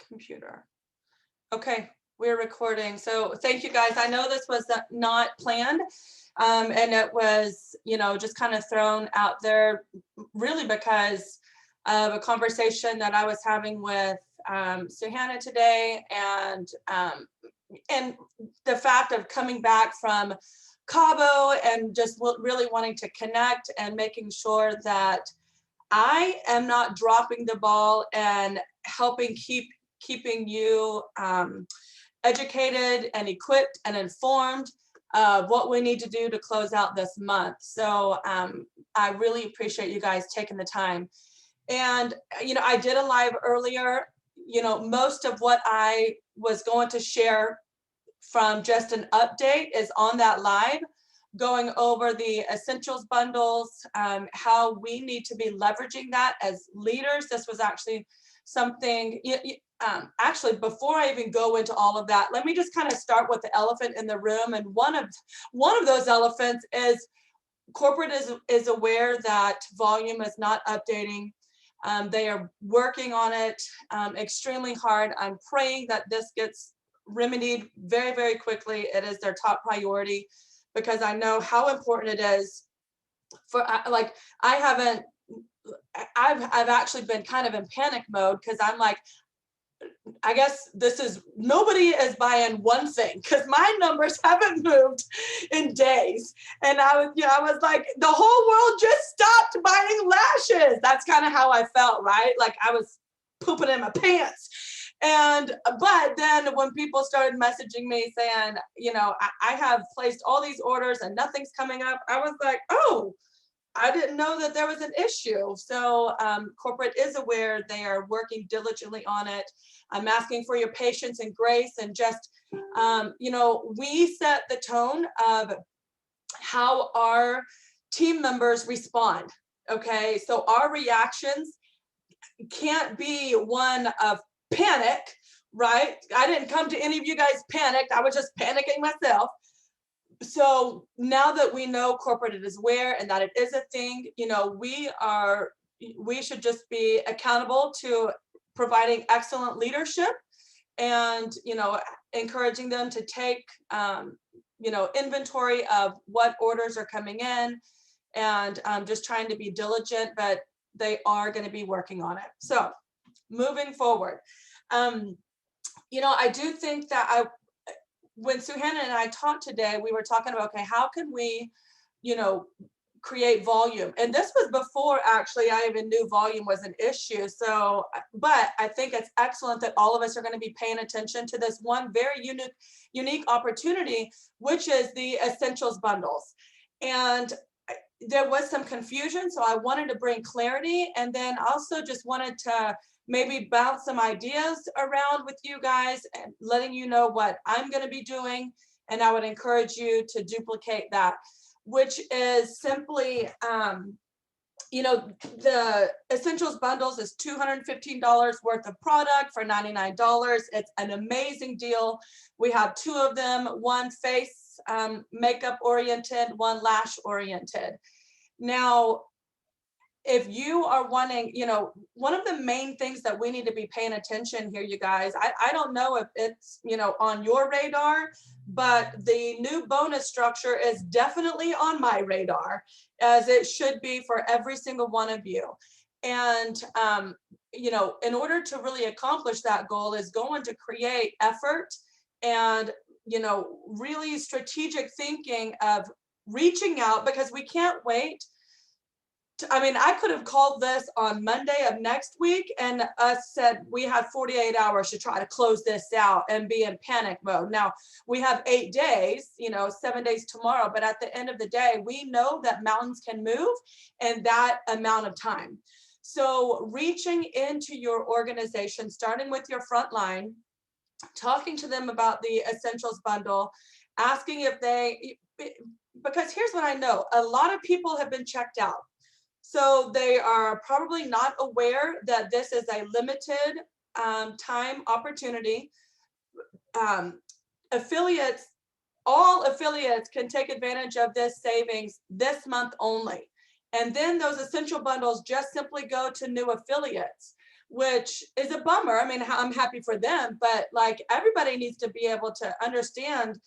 computer. Okay, we're recording. So thank you guys. I know this was not planned, and it was, just kind of thrown out there really because of a conversation that I was having with Suhanna today, and the fact of coming back from Cabo and just really wanting to connect and making sure that I am not dropping the ball and helping keeping you educated and equipped and informed of what we need to do to close out this month. So I really appreciate you guys taking the time. And, I did a live earlier. Most of what I was going to share from just an update is on that live, going over the essentials bundles, how we need to be leveraging that as leaders. This was actually something, actually, before I even go into all of that, let me just kind of start with the elephant in the room. And one of those elephants is corporate is aware that volume is not updating. They are working on it extremely hard. I'm praying that this gets remedied very, very quickly. It is their top priority because I know how important it is for, I've actually been kind of in panic mode because I'm like, I guess nobody is buying one thing because my numbers haven't moved in days. And I was like, the whole world just stopped buying lashes. That's kind of how I felt, right? Like I was pooping in my pants. But then when people started messaging me saying, I have placed all these orders and nothing's coming up, I was like, oh, I didn't know that there was an issue. So corporate is aware. They are working diligently on it. I'm asking for your patience and grace and just, we set the tone of how our team members respond. Okay, so our reactions can't be one of panic, right? I didn't come to any of you guys panicked. I was just panicking myself. So now that we know corporate is aware and that it is a thing, we should just be accountable to providing excellent leadership and, encouraging them to take, inventory of what orders are coming in and just trying to be diligent, but they are going to be working on it. So moving forward, I do think that when Suhanna and I talked today, we were talking about, okay, how can we, create volume? And this was before actually I even knew volume was an issue. So, but I think it's excellent that all of us are going to be paying attention to this one very unique opportunity, which is the essentials bundles. And there was some confusion, so I wanted to bring clarity, and then also just wanted to maybe bounce some ideas around with you guys and letting you know what I'm going to be doing. And I would encourage you to duplicate that, which is simply, the essentials bundles is $215 worth of product for $99. It's an amazing deal. We have two of them, one face makeup oriented, one lash oriented. Now, if you are wanting, one of the main things that we need to be paying attention here, you guys, I don't know if it's, on your radar, but the new bonus structure is definitely on my radar, as it should be for every single one of you. And, in order to really accomplish that goal is going to create effort and, really strategic thinking of reaching out, because we can't wait. I could have called this on Monday of next week and us said we had 48 hours to try to close this out and be in panic mode. Now we have 8 days, 7 days tomorrow, but at the end of the day, we know that mountains can move in that amount of time. So reaching into your organization, starting with your front line, talking to them about the essentials bundle, asking if because here's what I know, a lot of people have been checked out. So they are probably not aware that this is a limited time opportunity. All affiliates can take advantage of this savings this month only. And then those essential bundles just simply go to new affiliates. which is a bummer. I mean, I'm happy for them, but like everybody needs to be able to understand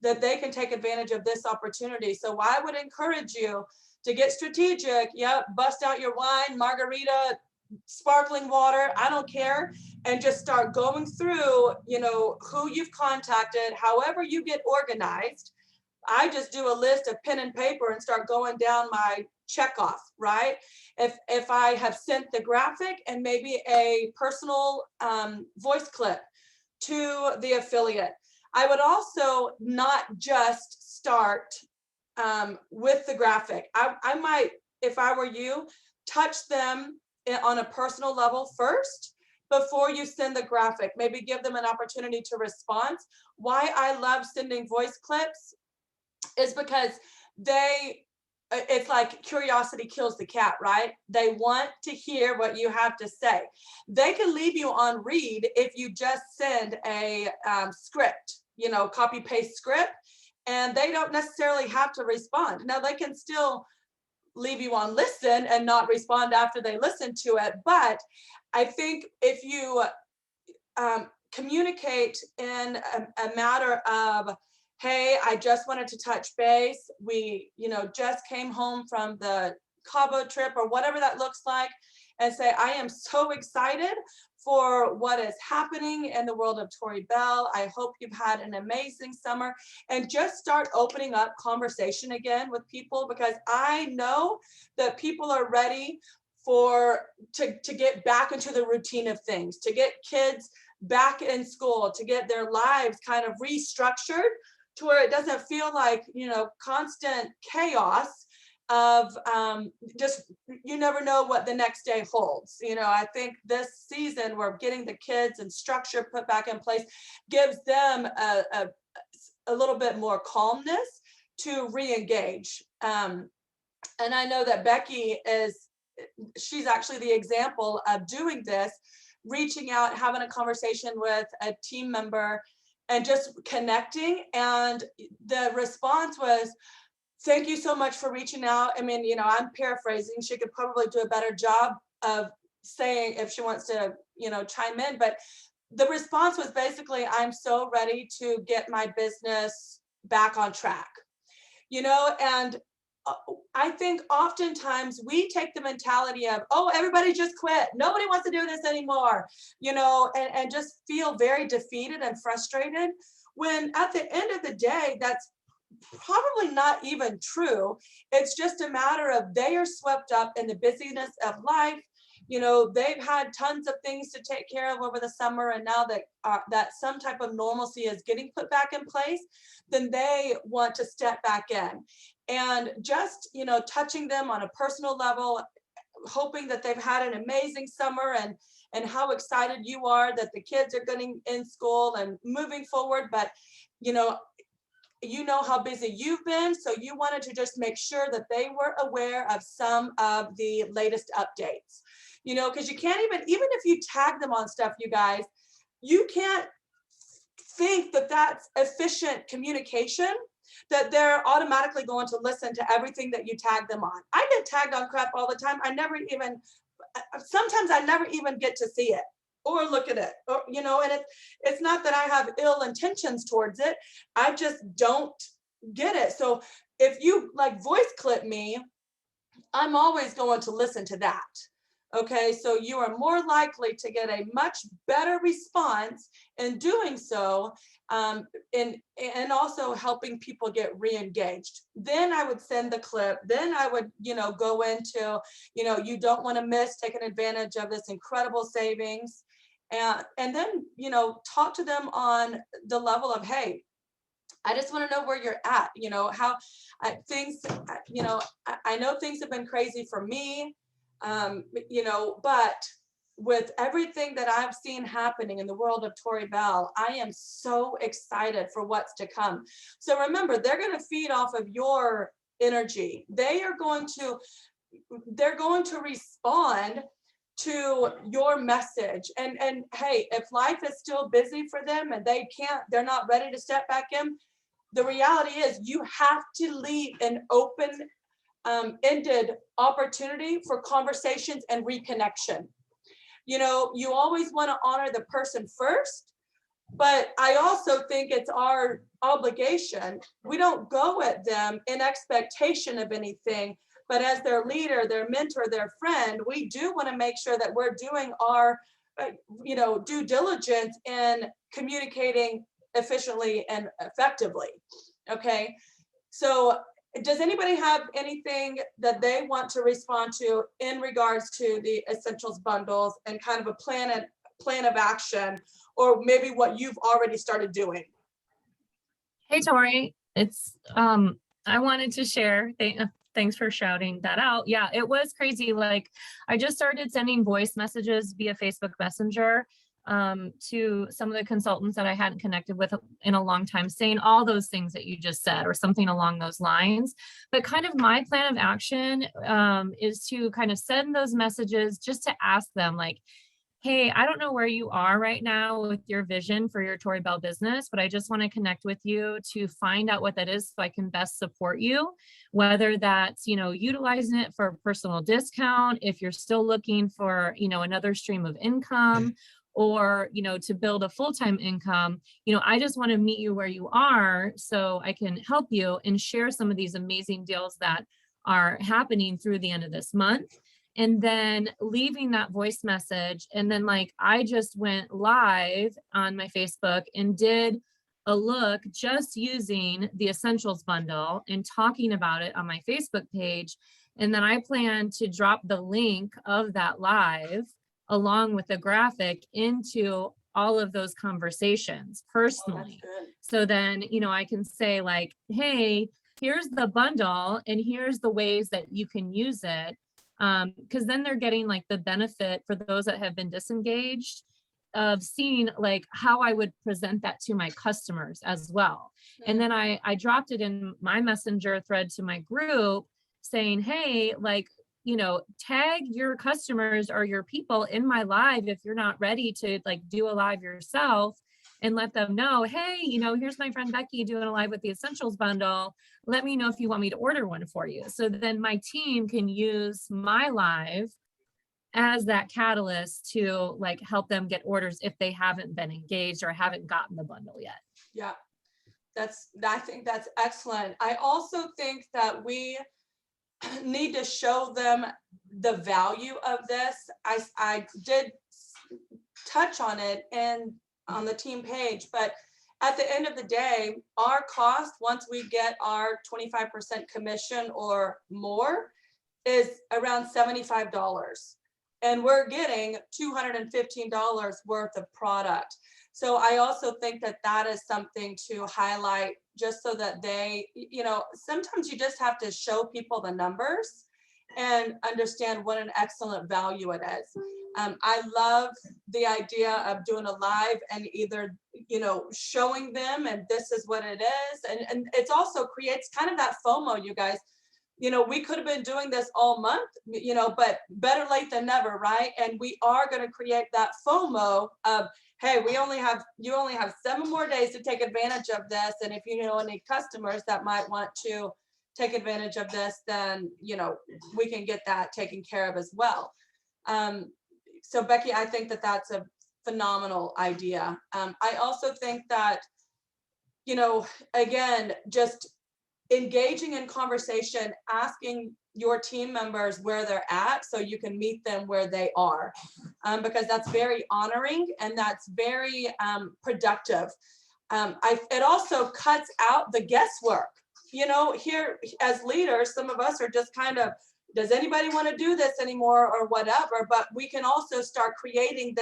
that they can take advantage of this opportunity. So I would encourage you to get strategic. Yep, bust out your wine, margarita, sparkling water, I don't care, and just start going through, who you've contacted, however you get organized. I just do a list of pen and paper and start going down my check off, right? If I have sent the graphic and maybe a personal voice clip to the affiliate, I would also not just start with the graphic. I might, if I were you, touch them on a personal level first before you send the graphic. Maybe give them an opportunity to respond. Why I love sending voice clips is because it's like curiosity kills the cat, right? They want to hear what you have to say. They can leave you on read if you just send a script, copy paste script, and they don't necessarily have to respond. Now they can still leave you on listen and not respond after they listen to it. But I think if you communicate in a matter of, hey, I just wanted to touch base. We, just came home from the Cabo trip or whatever that looks like, and say, I am so excited for what is happening in the world of Tori Bell. I hope you've had an amazing summer, and just start opening up conversation again with people, because I know that people are ready to get back into the routine of things, to get kids back in school, to get their lives kind of restructured to where it doesn't feel like, constant chaos of just, you never know what the next day holds. I think this season we're getting the kids and structure put back in place gives them a little bit more calmness to re-engage. And I know that Becky she's actually the example of doing this, reaching out, having a conversation with a team member and just connecting. And the response was, thank you so much for reaching out. I mean, I'm paraphrasing. She could probably do a better job of saying if she wants to, chime in. But the response was basically, I'm so ready to get my business back on track, and I think oftentimes we take the mentality of, oh, everybody just quit. Nobody wants to do this anymore, and just feel very defeated and frustrated, when at the end of the day, that's probably not even true. It's just a matter of they are swept up in the busyness of life. They've had tons of things to take care of over the summer, and now that some type of normalcy is getting put back in place, then they want to step back in. And just, touching them on a personal level, hoping that they've had an amazing summer and how excited you are that the kids are getting in school and moving forward. But, you know how busy you've been, so you wanted to just make sure that they were aware of some of the latest updates, because you can't even if you tag them on stuff, you guys, you can't think that that's efficient communication, that they're automatically going to listen to everything that you tag them on. I get tagged on crap all the time. Sometimes I never even get to see it or look at it, or, and it's not that I have ill intentions towards it. I just don't get it. So if you voice clip me, I'm always going to listen to that. Okay, so you are more likely to get a much better response in doing so, and also helping people get re-engaged. Then I would send the clip. Then I would, go into, you don't want to miss taking advantage of this incredible savings, and then, talk to them on the level of, hey, I just want to know where you're at. How things, I know things have been crazy for me. But with everything that I've seen happening in the world of Tori Bell, I am so excited for what's to come. So remember, they're going to feed off of your energy. They're going to respond to your message. And hey, if life is still busy for them and they're not ready to step back in, the reality is you have to leave an open ended opportunity for conversations and reconnection. You know, you always want to honor the person first, but I also think it's our obligation. We don't go at them in expectation of anything, but as their leader, their mentor, their friend, we do want to make sure that we're doing our, you know, due diligence in communicating efficiently and effectively. Okay. So does anybody have anything that they want to respond to in regards to the essentials bundles and kind of a plan of action, or maybe what you've already started doing? Hey, Tori, it's I wanted to share. Thanks for shouting that out. Yeah, it was crazy. Like, I just started sending voice messages via Facebook Messenger to some of the consultants that I hadn't connected with in a long time, saying all those things that you just said or something along those lines. But kind of my plan of action is to kind of send those messages just to ask them, like, hey, I don't know where you are right now with your vision for your Tori Bell business, but I just want to connect with you to find out what that is so I can best support you, whether that's, you know, utilizing it for a personal discount, if you're still looking for, you know, another stream of income, or, you know, to build a full-time income. You know, I just want to meet you where you are so I can help you and share some of these amazing deals that are happening through the end of this month. And then leaving that voice message. And then, like, I just went live on my Facebook and did a look just using the essentials bundle and talking about it on my Facebook page. And then I plan to drop the link of that live along with the graphic into all of those conversations personally. So then, you know, I can say, like, hey, here's the bundle and here's the ways that you can use it. Because then they're getting, like, the benefit for those that have been disengaged of seeing, like, how I would present that to my customers as well. And then I dropped it in my messenger thread to my group saying, hey, like, you know, tag your customers or your people in my live if you're not ready to, like, do a live yourself, and let them know, hey, you know, here's my friend Becky doing a live with the essentials bundle. Let me know if you want me to order one for you. So then my team can use my live as that catalyst to, like, help them get orders if they haven't been engaged or haven't gotten the bundle yet. Yeah, I think that's excellent. I also think that we need to show them the value of this. I did touch on it and on the team page, but at the end of the day, our cost, once we get our 25% commission or more, is around $75. And we're getting $215 worth of product. So I also think that that is something to highlight, just so that they, you know, sometimes you just have to show people the numbers and understand what an excellent value it is. I love the idea of doing a live and either, you know, showing them and this is what it is. And it also creates kind of that FOMO, you guys. You know, we could have been doing this all month, you know, but better late than never, right? And we are going to create that FOMO of, hey, you only have 7 more days to take advantage of this. And if you know any customers that might want to take advantage of this, then, you know, we can get that taken care of as well. So Becky, I think that that's a phenomenal idea. I also think that, you know, again, just engaging in conversation, asking your team members where they're at so you can meet them where they are, because that's very honoring and that's very productive. It also cuts out the guesswork. You know, here as leaders, some of us are just kind of, does anybody want to do this anymore or whatever, but we can also start creating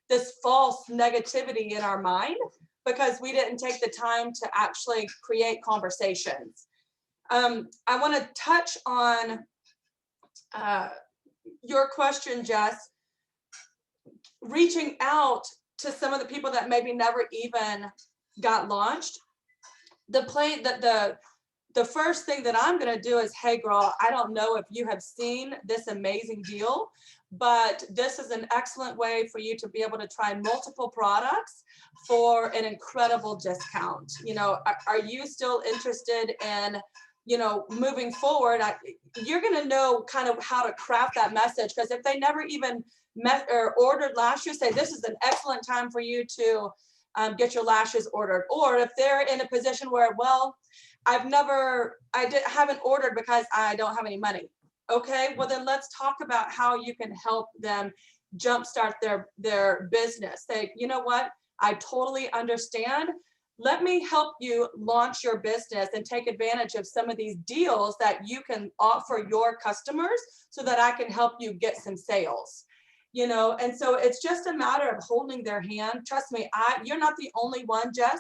this false negativity in our mind because we didn't take the time to actually create conversations. I want to touch on your question, Jess, reaching out to some of the people that maybe never even got launched. The first thing that I'm going to do is, hey, girl, I don't know if you have seen this amazing deal, but this is an excellent way for you to be able to try multiple products for an incredible discount. You know, are you still interested in, you know, moving forward? You're going to know kind of how to craft that message, because if they never even or ordered last year, say this is an excellent time for you to get your lashes ordered. Or if they're in a position where, well, I haven't ordered because I don't have any money. Okay, well then let's talk about how you can help them jumpstart their business. Say, you know what, I totally understand. Let me help you launch your business and take advantage of some of these deals that you can offer your customers so that I can help you get some sales. You know, and so it's just a matter of holding their hand. Trust me, you're not the only one, Jess,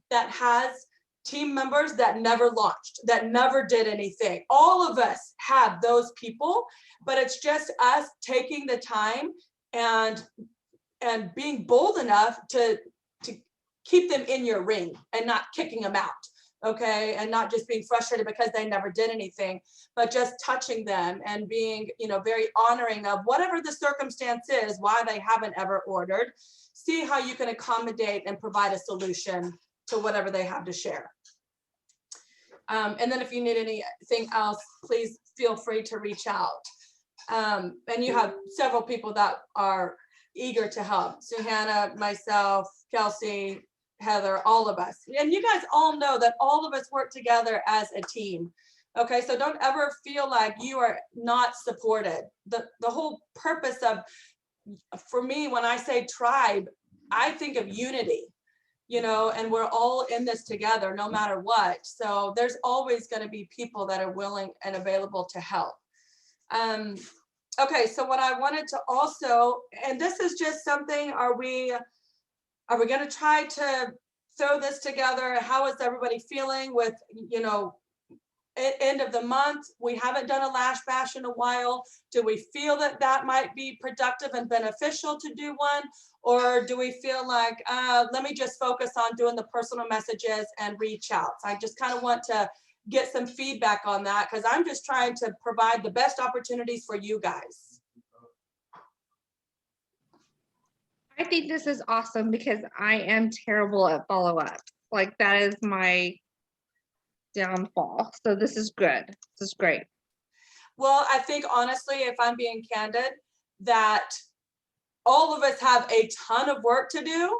that has team members that never launched, that never did anything. All of us have those people, but it's just us taking the time and being bold enough to keep them in your ring and not kicking them out, okay? And not just being frustrated because they never did anything, but just touching them and being, you know, very honoring of whatever the circumstance is, why they haven't ever ordered. See how you can accommodate and provide a solution to whatever they have to share. And then if you need anything else, please feel free to reach out. And you have several people that are eager to help. Suhanna, myself, Kelsey, Heather, all of us. And you guys all know that all of us work together as a team. Okay, so don't ever feel like you are not supported. The whole purpose of, for me, when I say tribe, I think of unity, you know, and we're all in this together no matter what. So there's always going to be people that are willing and available to help. Okay, so what I wanted to also, and this is just something, are we going to try to throw this together? How is everybody feeling with, you know, end of the month? We haven't done a lash bash in a while. Do we feel that that might be productive and beneficial to do one? Or do we feel like, let me just focus on doing the personal messages and reach out? So I just kind of want to get some feedback on that, because I'm just trying to provide the best opportunities for you guys. I think this is awesome because I am terrible at follow-up. Like, that is my downfall. So this is good. This is great. Well, I think honestly, if I'm being candid, that all of us have a ton of work to do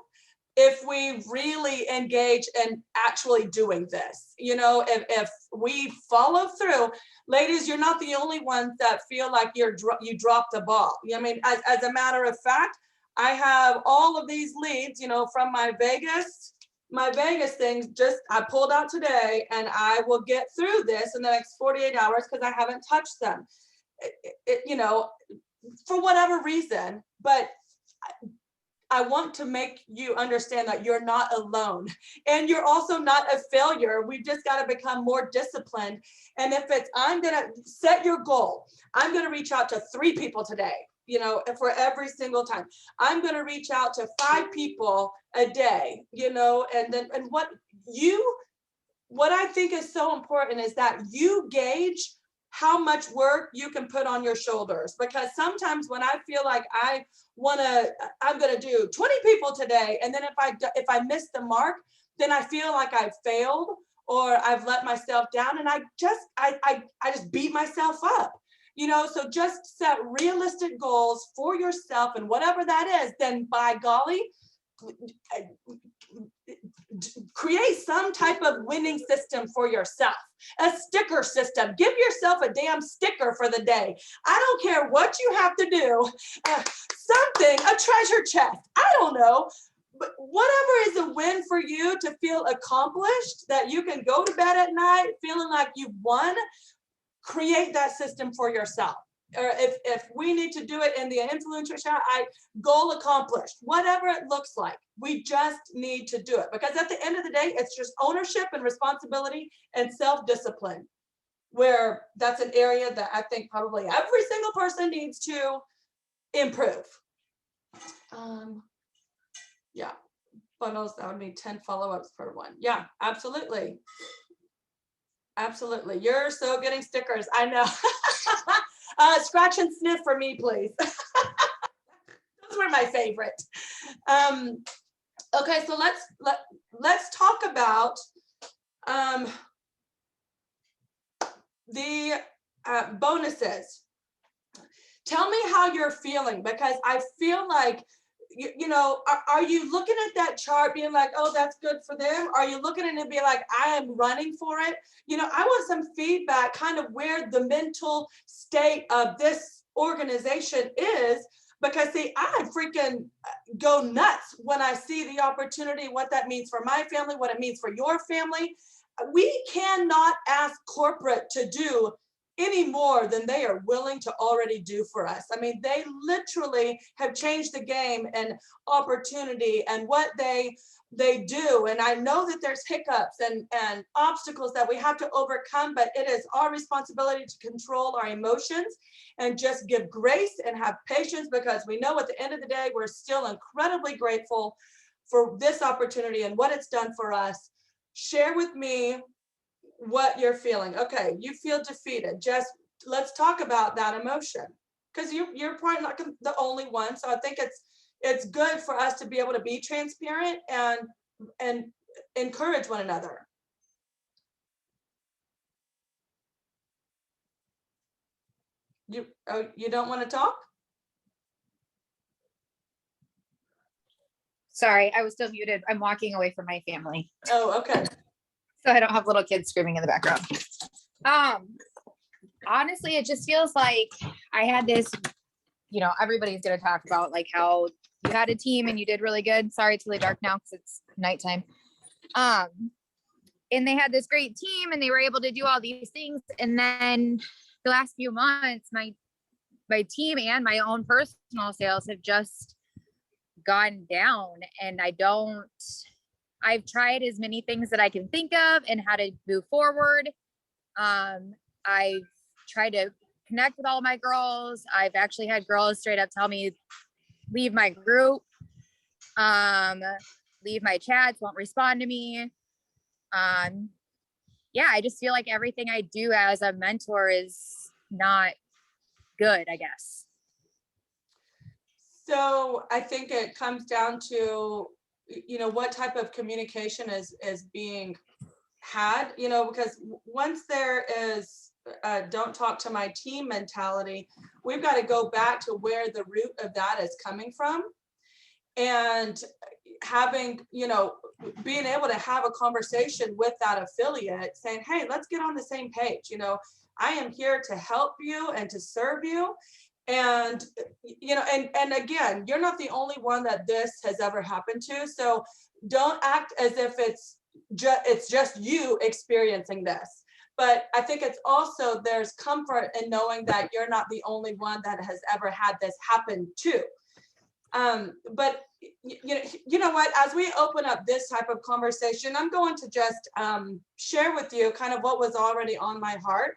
if we really engage in actually doing this. You know, if we follow through, ladies, you're not the only ones that feel like you dropped the ball. I mean, as a matter of fact, I have all of these leads, you know, from my Vegas things, just I pulled out today, and I will get through this in the next 48 hours because I haven't touched them, you know, for whatever reason. But I want to make you understand that you're not alone, and you're also not a failure. We've just got to become more disciplined. And if it's, I'm going to set your goal, I'm going to reach out to 3 people today, you know, for every single time. I'm going to reach out to 5 people a day, you know, and then, and what I think is so important is that you gauge how much work you can put on your shoulders. Because sometimes when I feel like I'm going to do 20 people today, and then if I miss the mark, then I feel like I've failed or I've let myself down, and I just beat myself up. You know, so just set realistic goals for yourself, and whatever that is, then by golly, create some type of winning system for yourself, a sticker system. Give yourself a damn sticker for the day. I don't care what you have to do, something, a treasure chest, I don't know, but whatever is a win for you to feel accomplished, that you can go to bed at night feeling like you've won. Create that system for yourself. Or if we need to do it in the influencer chat, goal accomplished, whatever it looks like. We just need to do it, because at the end of the day, it's just ownership and responsibility and self-discipline, where that's an area that I think probably every single person needs to improve. Yeah, funnels, that would be 10 follow-ups per one. Yeah, absolutely. Absolutely. You're so getting stickers. I know. Scratch and sniff for me, please. Those were my favorite. Okay, so let's talk about the bonuses. tell me how you're feeling, because I feel like, you know, are you looking at that chart being like, oh, that's good for them? Are you looking at it and be like, I am running for it? You know, I want some feedback, kind of where the mental state of this organization is, because see, I freaking go nuts when I see the opportunity, what that means for my family, what it means for your family. We cannot ask corporate to do any more than they are willing to already do for us. I mean, they literally have changed the game and opportunity and what they do. And I know that there's hiccups and obstacles that we have to overcome, but it is our responsibility to control our emotions and just give grace and have patience, because we know at the end of the day, we're still incredibly grateful for this opportunity and what it's done for us. Share with me what you're feeling. Okay, you feel defeated. Just let's talk about that emotion, because you're probably not the only one. So I think it's good for us to be able to be transparent and encourage one another. You don't want to talk? Sorry, I was still muted. I'm walking away from my family, Oh, okay. so I don't have little kids screaming in the background. Honestly, it just feels like I had this, you know, everybody's gonna talk about like how you had a team and you did really good. Sorry, it's really dark now because it's nighttime. And they had this great team and they were able to do all these things. And then the last few months, my team and my own personal sales have just gone down, and I've tried as many things that I can think of and how to move forward. I've tried to connect with all of my girls. I've actually had girls straight up tell me, leave my group, leave my chats, won't respond to me. Yeah, I just feel like everything I do as a mentor is not good, I guess. So I think it comes down to, you know, what type of communication is being had, you know, because once there is don't talk to my team mentality, we've got to go back to where the root of that is coming from. And having, you know, being able to have a conversation with that affiliate saying, hey, let's get on the same page. You know, I am here to help you and to serve you. And, you know, and again, you're not the only one that this has ever happened to. So don't act as if it's just you experiencing this. But I think it's also, there's comfort in knowing that you're not the only one that has ever had this happen to. But you know what, as we open up this type of conversation, I'm going to just share with you kind of what was already on my heart.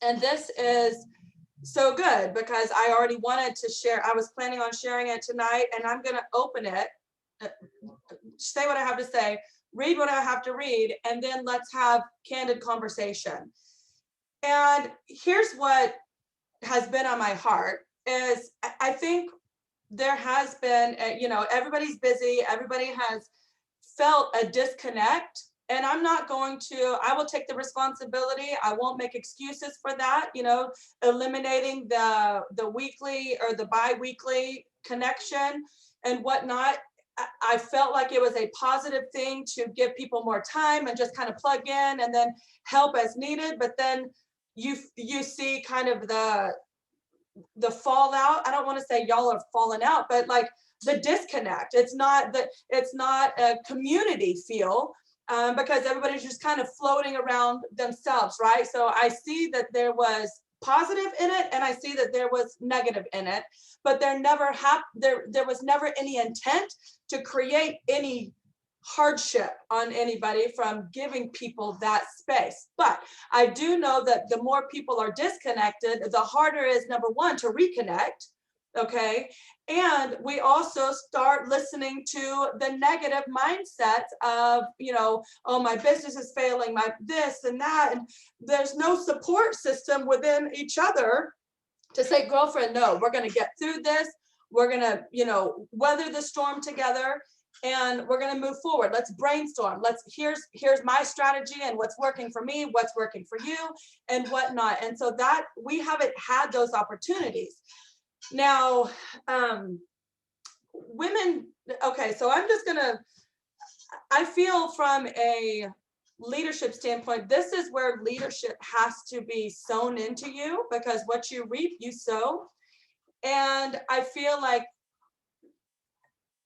And this is so good because I already wanted to share. I was planning on sharing it tonight, and I'm going to open it, say what I have to say, read what I have to read, and then let's have candid conversation. And here's what has been on my heart is I think there has been, you know, everybody's busy. Everybody has felt a disconnect, and I'm not going to, I will take the responsibility. I won't make excuses for that, you know, eliminating the weekly or the bi-weekly connection and whatnot. I felt like it was a positive thing to give people more time and just kind of plug in and then help as needed. But then you see kind of the fallout. I don't want to say y'all are falling out, but like the disconnect. It's not a community feel because everybody's just kind of floating around themselves, right? So I see that there was positive in it, and I see that there was negative in it, but there was never any intent to create any hardship on anybody from giving people that space. But I do know that the more people are disconnected, the harder it is, number one, to reconnect. Okay. And we also start listening to the negative mindsets of, you know, oh, my business is failing, my this and that. And there's no support system within each other to say, girlfriend, no, we're going to get through this. We're going to, you know, weather the storm together. and we're going to move forward. Let's brainstorm. Here's my strategy and what's working for me, what's working for you, and whatnot. And so that we haven't had those opportunities. Now, women, okay, so I feel from a leadership standpoint, this is where leadership has to be sown into you, because what you reap, you sow. And I feel like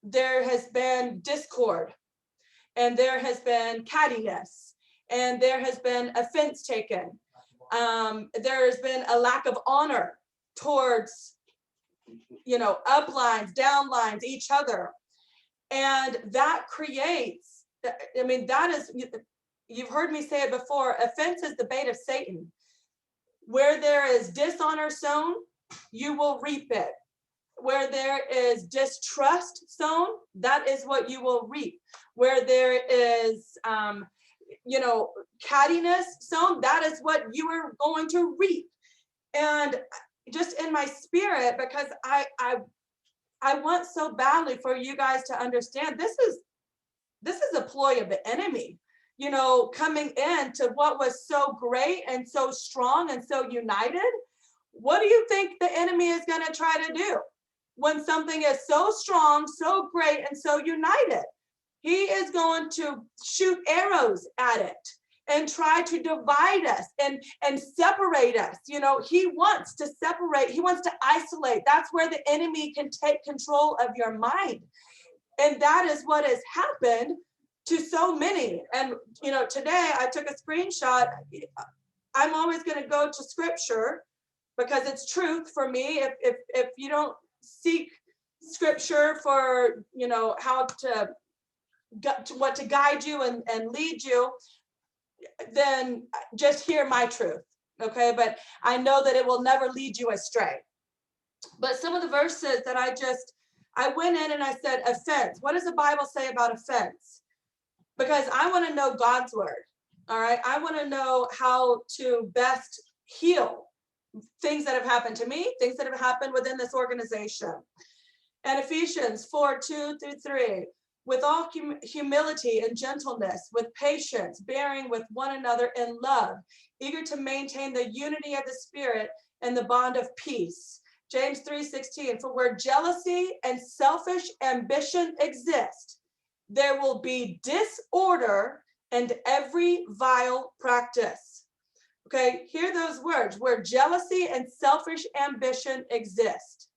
there has been discord, and there has been cattiness, and there has been offense taken. There has been a lack of honor towards, uplines, downlines, each other. And that creates, I mean, that is, you've heard me say it before, offense is the bait of Satan. Where there is dishonor sown, you will reap it. Where there is distrust sown, that is what you will reap. Where there is, cattiness sown, that is what you are going to reap. And just in my spirit, because I want so badly for you guys to understand, this is a ploy of the enemy, coming into what was so great and so strong and so united. What do you think the enemy is going to try to do when something is so strong, so great, and so united? He is going to shoot arrows at it and try to divide us and separate us. He wants to separate, he wants to isolate. That's where the enemy can take control of your mind. And that is what has happened to so many. And, today I took a screenshot. I'm always going to go to scripture because it's truth for me. If you don't seek scripture for, how to what to guide you and lead you, then just hear my truth. Okay. But I know that it will never lead you astray. But some of the verses that I went in and I said, offense. What does the Bible say about offense? Because I want to know God's word. All right. I want to know how to best heal things that have happened to me, things that have happened within this organization. And Ephesians 4:2-3, with all humility and gentleness, with patience, bearing with one another in love, eager to maintain the unity of the Spirit and the bond of peace. James 3:16, for where jealousy and selfish ambition exist, there will be disorder and every vile practice. Okay, hear those words, where jealousy and selfish ambition exist.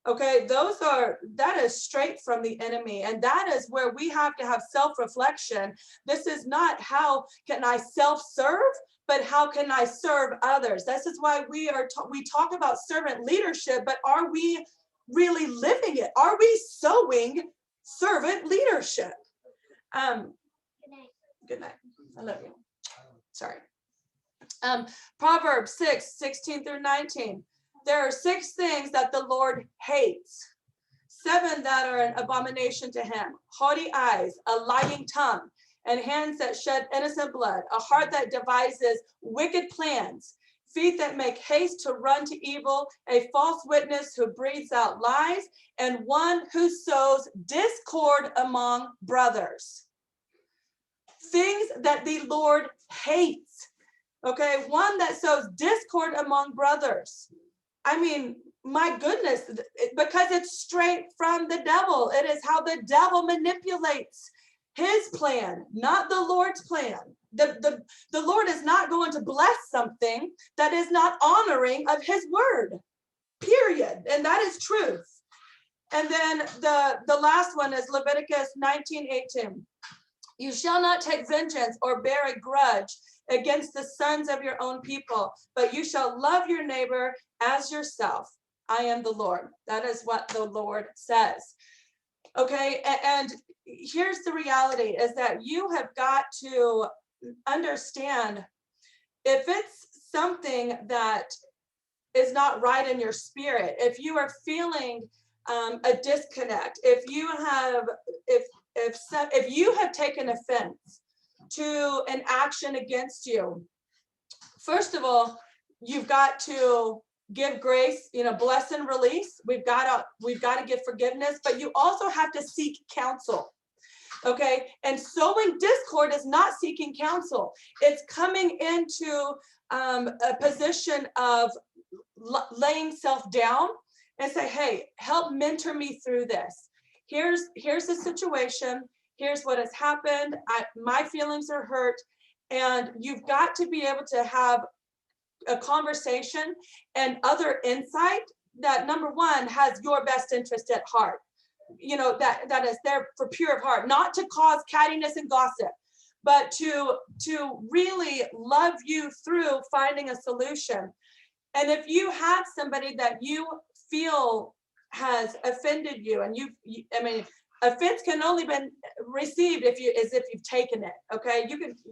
Okay, that is straight from the enemy. And that is where we have to have self-reflection. This is not how can I self-serve, but how can I serve others? This is why we talk about servant leadership, but are we really living it? Are we sowing servant leadership? Good night. I love you. Sorry. Proverbs 6:16-19. There are 6 things that the Lord hates, 7 that are an abomination to him: haughty eyes, a lying tongue, and hands that shed innocent blood, a heart that devises wicked plans, feet that make haste to run to evil, a false witness who breathes out lies, and one who sows discord among brothers. Things that the Lord hates. Okay, one that sows discord among brothers. I mean, my goodness, because it's straight from the devil. It is how the devil manipulates his plan, not the Lord's plan. The Lord is not going to bless something that is not honoring of his word, period. And that is truth. And then the last one is Leviticus 19:18. You shall not take vengeance or bear a grudge against the sons of your own people, but you shall love your neighbor as yourself. I am the Lord. That is what the Lord says. Okay, and here's the reality is that you have got to understand if it's something that is not right in your spirit, if you are feeling a disconnect, if you have taken offense to an action against you, first of all, you've got to give grace, bless and release. We've got to give forgiveness, but you also have to seek counsel. Okay, and sowing discord is not seeking counsel. It's coming into a position of laying self down and say, hey, help mentor me through this. Here's the situation. Here's what has happened. My feelings are hurt. And you've got to be able to have a conversation and other insight that, number one, has your best interest at heart. That is there for pure of heart, not to cause cattiness and gossip, but to really love you through finding a solution. And if you have somebody that you feel has offended you, and offense can only be received if you've taken it. Okay,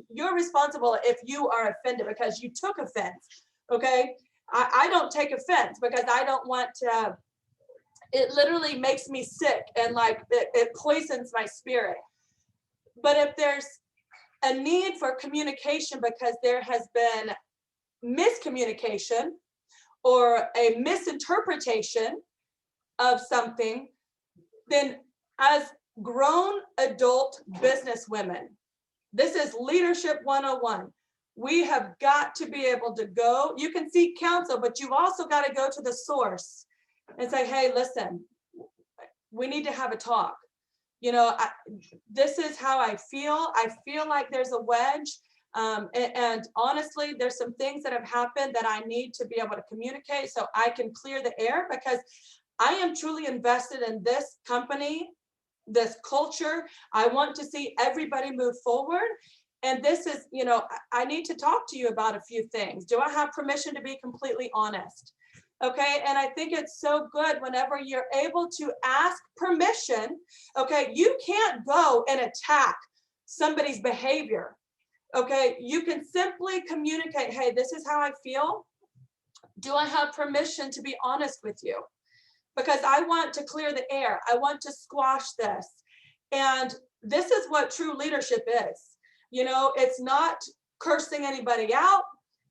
you're responsible if you are offended because you took offense. Okay, I don't take offense because I don't want to. It literally makes me sick and like it poisons my spirit. But if there's a need for communication because there has been miscommunication or a misinterpretation of something, then as grown adult business women, this is leadership 101. We have got to be able to go. You can seek counsel, but you've also got to go to the source and say, hey, listen, we need to have a talk. This is how I feel. I feel like there's a wedge. And honestly, there's some things that have happened that I need to be able to communicate so I can clear the air, because I am truly invested in this company, this culture. I want to see everybody move forward. And this is, I need to talk to you about a few things. Do I have permission to be completely honest? Okay, and I think it's so good whenever you're able to ask permission. Okay, you can't go and attack somebody's behavior. Okay, you can simply communicate, hey, this is how I feel. Do I have permission to be honest with you? Because I want to clear the air. I want to squash this. And this is what true leadership is. It's not cursing anybody out.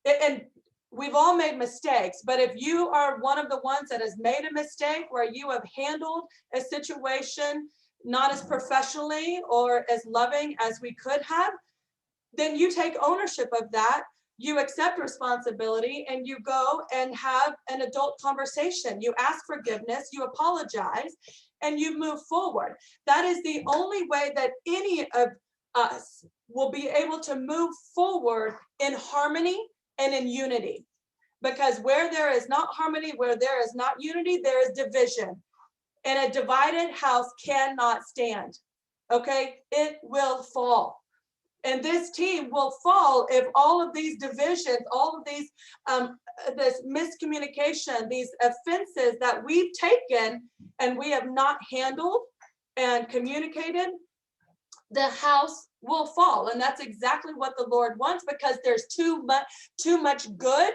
And we've all made mistakes, but if you are one of the ones that has made a mistake where you have handled a situation not as professionally or as loving as we could have, then you take ownership of that. You accept responsibility and you go and have an adult conversation. You ask forgiveness, you apologize, and you move forward. That is the only way that any of us will be able to move forward in harmony and in unity. Because where there is not harmony, where there is not unity, there is division. And a divided house cannot stand. Okay, it will fall. And this team will fall if all of these divisions, all of these, this miscommunication, these offenses that we've taken and we have not handled and communicated, the house will fall. And that's exactly what the Lord wants, because there's too much good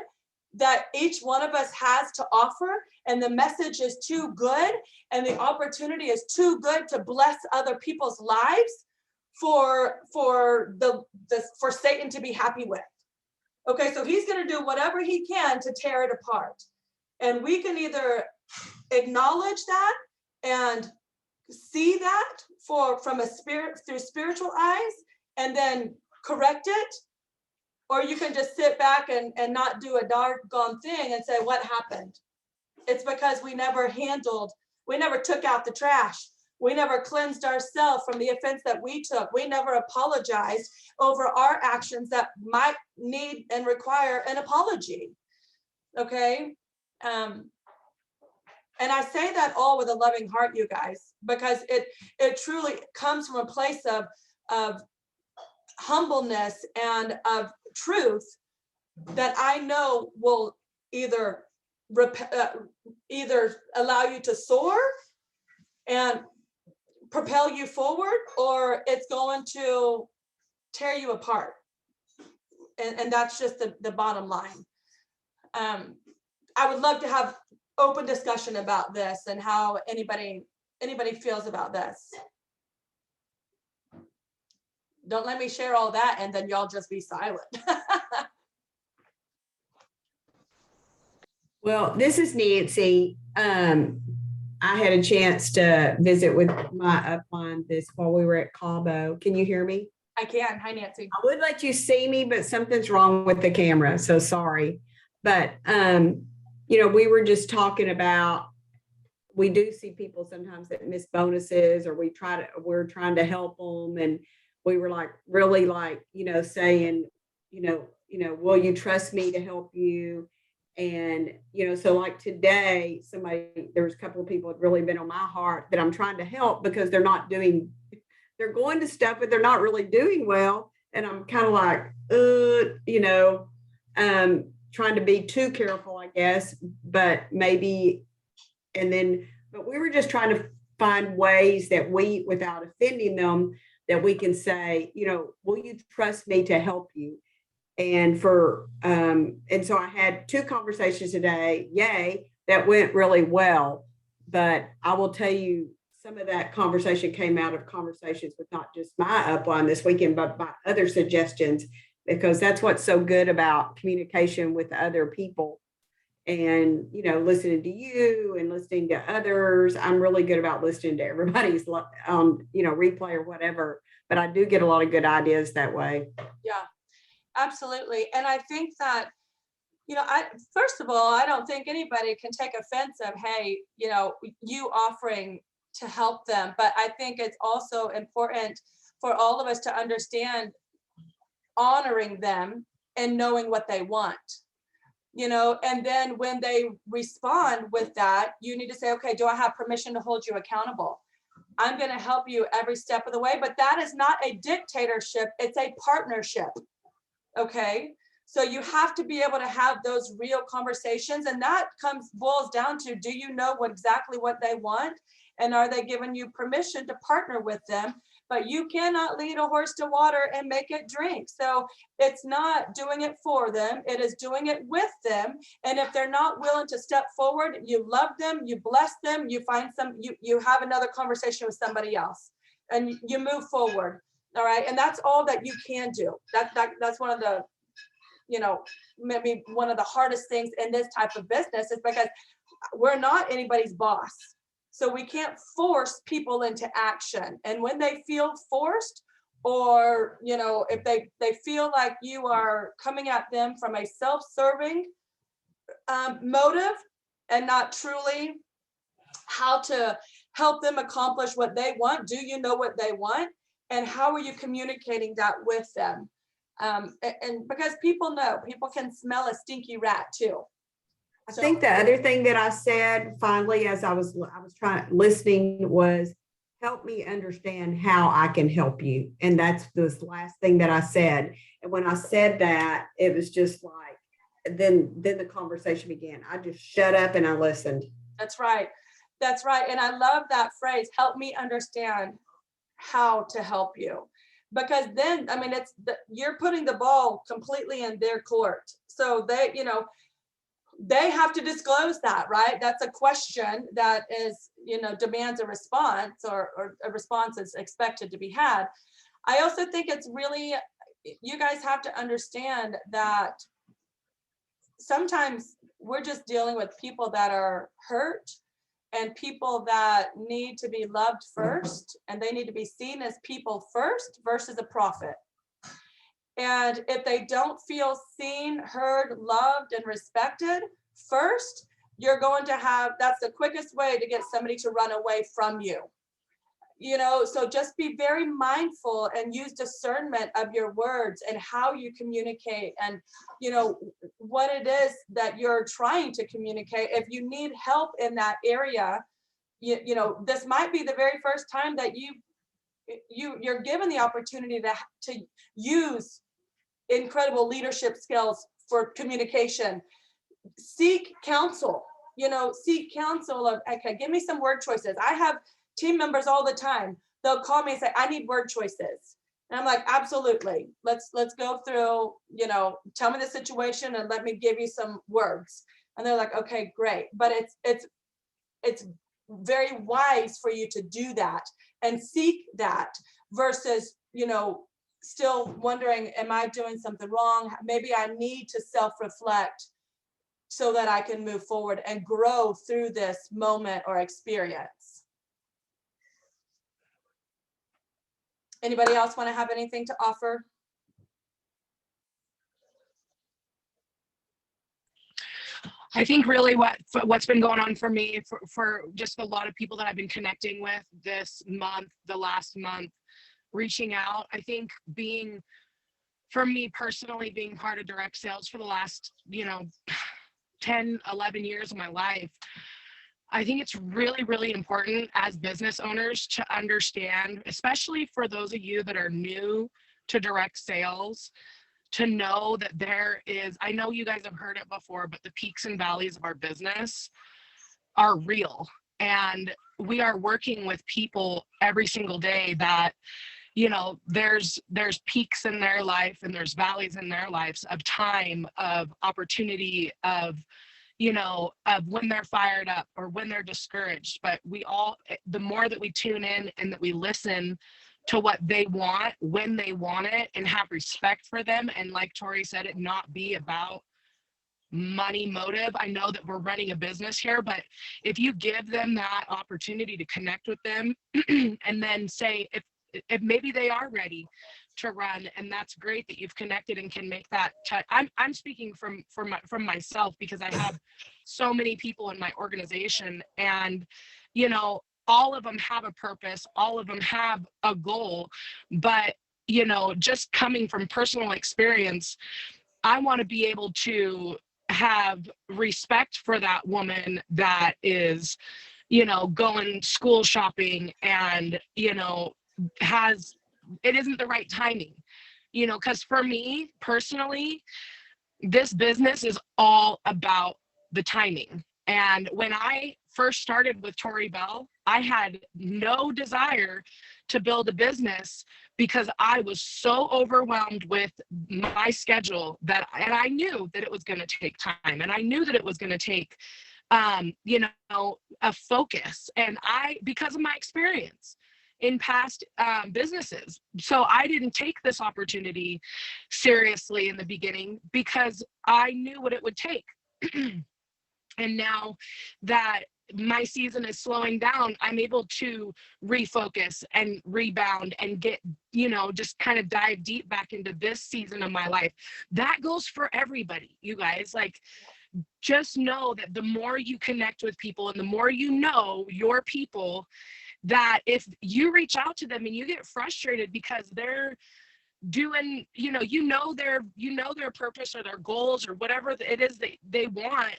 that each one of us has to offer, and the message is too good, and the opportunity is too good to bless other people's lives for Satan to be happy with. Okay, so he's going to do whatever he can to tear it apart. And we can either acknowledge that and see that from a spirit, through spiritual eyes, and then correct it, or you can just sit back and not do a doggone thing and say, what happened? It's because we never took out the trash. We never cleansed ourselves from the offense that we took. We never apologized over our actions that might need and require an apology. Okay? And I say that all with a loving heart, you guys, because it truly comes from a place of humbleness and of truth that I know will either allow you to soar and propel you forward, or it's going to tear you apart. And that's just the bottom line. I would love to have open discussion about this and how anybody feels about this. Don't let me share all that and then y'all just be silent. Well, this is Nancy. I had a chance to visit with my upline this while we were at Cabo. Can you hear me? I can. Hi, Nancy. I would let you see me, but something's wrong with the camera, so sorry. But we were just talking about, we do see people sometimes that miss bonuses, or we're trying to help them, and we were like really like saying will you trust me to help you? And so like today, there was a couple of people that really been on my heart that I'm trying to help because they're going to stuff, but they're not really doing well. And I'm kind of like, trying to be too careful, I guess, but maybe, but we were just trying to find ways that without offending them, that we can say, will you trust me to help you? And so I had 2 conversations today, that went really well. But I will tell you, some of that conversation came out of conversations with not just my upline this weekend, but by other suggestions, because that's what's so good about communication with other people. And, listening to you and listening to others. I'm really good about listening to everybody's, replay or whatever, but I do get a lot of good ideas that way. Yeah. Absolutely. And I think that, first of all, I don't think anybody can take offense of, hey, you offering to help them. But I think it's also important for all of us to understand honoring them and knowing what they want, and then when they respond with that, you need to say, okay, do I have permission to hold you accountable? I'm going to help you every step of the way, but that is not a dictatorship. It's a partnership. Okay, so you have to be able to have those real conversations, and that boils down to, do you know exactly what they want, and are they giving you permission to partner with them? But you cannot lead a horse to water and make it drink. So it's not doing it for them, it is doing it with them. And if they're not willing to step forward, you love them, you bless them, you you have another conversation with somebody else, and you move forward. All right. And that's all that you can do. That's one of the, maybe one of the hardest things in this type of business, is because we're not anybody's boss. So we can't force people into action. And when they feel forced, or, if they feel like you are coming at them from a self-serving motive and not truly how to help them accomplish what they want, do you know what they want? And how are you communicating that with them? And because people can smell a stinky rat too. I think the other thing that I said finally, as I was listening, was help me understand how I can help you. And that's the last thing that I said. And when I said that, it was just like, then the conversation began. I just shut up and I listened. That's right. That's right. And I love that phrase, help me understand how to help you, because then, you're putting the ball completely in their court. So they have to disclose that, right? That's a question that is, demands a response, or a response is expected to be had. I also think it's really, you guys have to understand that sometimes we're just dealing with people that are hurt, and people that need to be loved first, and they need to be seen as people first versus a profit. And if they don't feel seen, heard, loved, and respected first, you're going to that's the quickest way to get somebody to run away from you. So just be very mindful and use discernment of your words and how you communicate, and what it is that you're trying to communicate. If you need help in that area, this might be the very first time that you're given the opportunity to use incredible leadership skills for communication. Seek counsel, seek counsel of, okay, give me some word choices. I have team members all the time. They'll call me and say, I need word choices. And I'm like, absolutely. Let's go through, tell me the situation and let me give you some words. And they're like, okay, great. But it's very wise for you to do that and seek that versus, still wondering, am I doing something wrong? Maybe I need to self-reflect so that I can move forward and grow through this moment or experience. Anybody else want to have anything to offer? I think really what's been going on for me for just a lot of people that I've been connecting with this month, the last month, reaching out, I think for me personally, being part of direct sales for the last, 10, 11 years of my life, I think it's really, really important as business owners to understand, especially for those of you that are new to direct sales, to know that I know you guys have heard it before, but the peaks and valleys of our business are real. And we are working with people every single day that, there's peaks in their life and there's valleys in their lives of time, of opportunity, of when they're fired up or when they're discouraged. But the more that we tune in and that we listen to what they want, when they want it, and have respect for them. And like Tori said, it not be about money motive. I know that we're running a business here, but if you give them that opportunity to connect with them and then say, if maybe they are ready to run, and that's great that you've connected and can make that touch. I'm speaking from myself, because I have so many people in my organization, and all of them have a purpose, all of them have a goal, but just coming from personal experience, I want to be able to have respect for that woman that is going school shopping and it isn't the right timing, because for me personally, this business is all about the timing. And when I first started with Tori Bell, I had no desire to build a business because I was so overwhelmed with my schedule and I knew that it was going to take time, and I knew that it was going to take, a focus, and because of my experience in past businesses. So I didn't take this opportunity seriously in the beginning because I knew what it would take. And now that my season is slowing down, I'm able to refocus and rebound and get, just kind of dive deep back into this season of my life. That goes for everybody, you guys. Like, just know that the more you connect with people and the more you know your people, that if you reach out to them and you get frustrated because they're doing, their purpose or their goals or whatever it is that they want,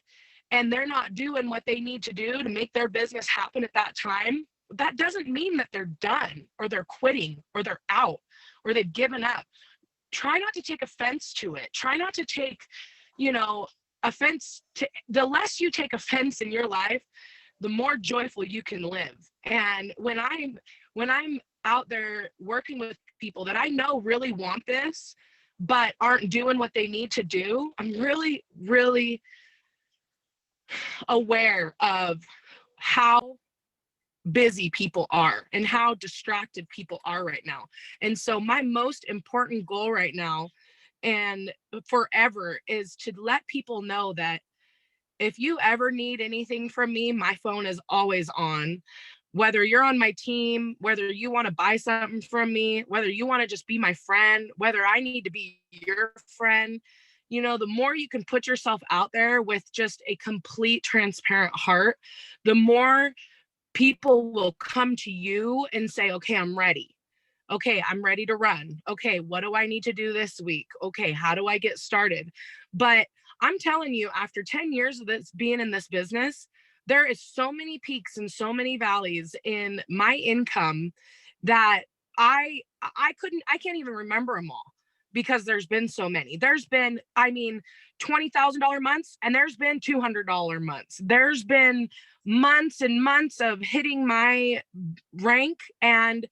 and they're not doing what they need to do to make their business happen at that time, that doesn't mean that they're done or they're quitting or they're out or they've given up. Try not to take offense to it. Try not to take, offense to, the less you take offense in your life, the more joyful you can live. And when I'm out there working with people that I know really want this, but aren't doing what they need to do, I'm really, really aware of how busy people are and how distracted people are right now. And so my most important goal right now and forever is to let people know that if you ever need anything from me, my phone is always on. Whether you're on my team, whether you want to buy something from me, whether you want to just be my friend, whether I need to be your friend, the more you can put yourself out there with just a complete transparent heart, the more people will come to you and say, okay, I'm ready. Okay, I'm ready to run. Okay, what do I need to do this week? Okay, how do I get started? But I'm telling you, after 10 years of this being in this business, there is so many peaks and so many valleys in my income that I can't even remember them all, because there's been so many. There's been, $20,000 months, and there's been $200 months. There's been months and months of hitting my rank, and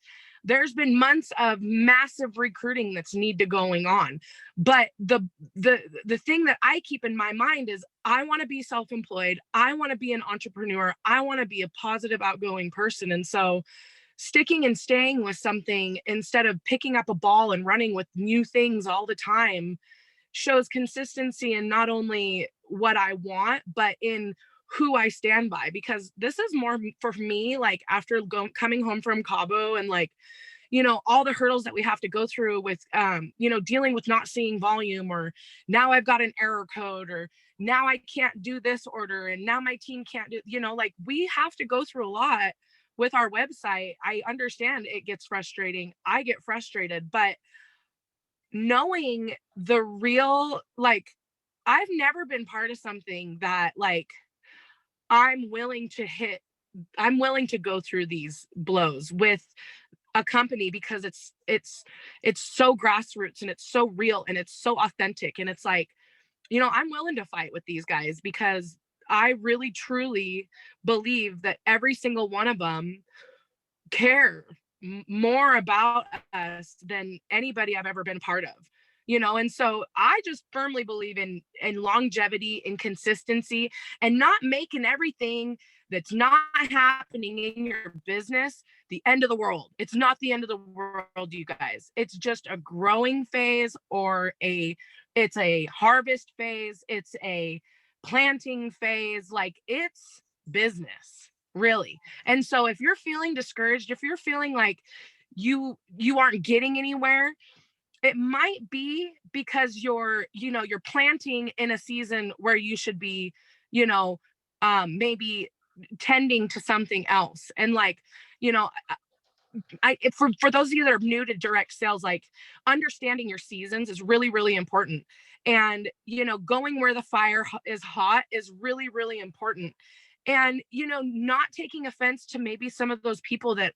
there's been months of massive recruiting that's going on. But the thing that I keep in my mind is I want to be self-employed. I want to be an entrepreneur. I want to be a positive, outgoing person. And so sticking and staying with something instead of picking up a ball and running with new things all the time shows consistency in not only what I want, but in who I stand by, because this is more for me, like after coming home from Cabo and like, you know, all the hurdles that we have to go through with, you know, dealing with not seeing volume, or now I've got an error code, or now I can't do this order, and now my team can't do, you know, like we have to go through a lot with our website. I understand it gets frustrating. I get frustrated, but knowing the real, like, I've never been part of something that like I'm willing to go through these blows with a company, because it's so grassroots and it's so real and it's so authentic, and it's like, you know, I'm willing to fight with these guys because I really truly believe that every single one of them care more about us than anybody I've ever been part of, you know. And so I just firmly believe in longevity and consistency, and not making everything that's not happening in your business the end of the world. It's not the end of the world, you guys. It's just a growing phase, or it's a harvest phase, it's a planting phase, like it's business, really. And so if you're feeling discouraged, if you're feeling like you aren't getting anywhere, it might be because you're planting in a season where you should be, you know, maybe tending to something else. And like, you know, for those of you that are new to direct sales, like understanding your seasons is really, really important. And, you know, going where the fire is hot is really, really important. And, you know, not taking offense to maybe some of those people that,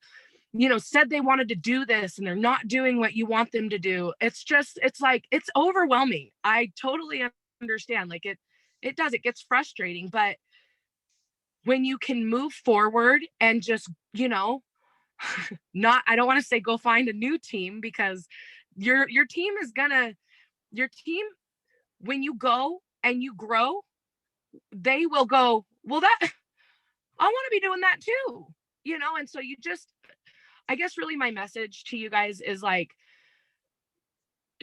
you know, said they wanted to do this and they're not doing what you want them to do. It's like, it's overwhelming. I totally understand. Like it gets frustrating, but when you can move forward and just, you know, I don't want to say go find a new team, because your team, when you go and you grow, they will go, well, that I want to be doing that too, you know. And so I guess really my message to you guys is like,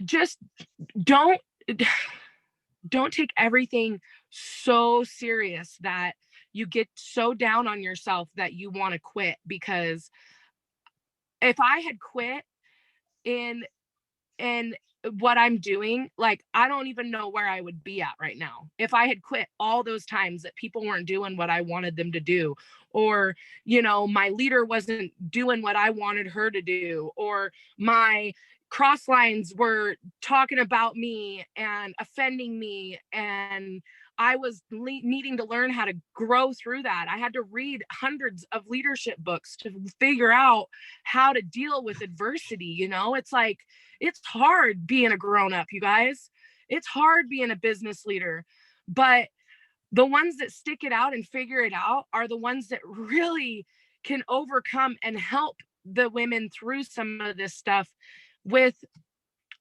just don't take everything so serious that you get so down on yourself that you want to quit. Because if I had quit in what I'm doing, like, I don't even know where I would be at right now. If I had quit all those times that people weren't doing what I wanted them to do, or, you know, my leader wasn't doing what I wanted her to do, or my cross lines were talking about me and offending me, and I was needing to learn how to grow through that. I had to read hundreds of leadership books to figure out how to deal with adversity. You know, it's like, it's hard being a grown-up, you guys. It's hard being a business leader, but the ones that stick it out and figure it out are the ones that really can overcome and help the women through some of this stuff with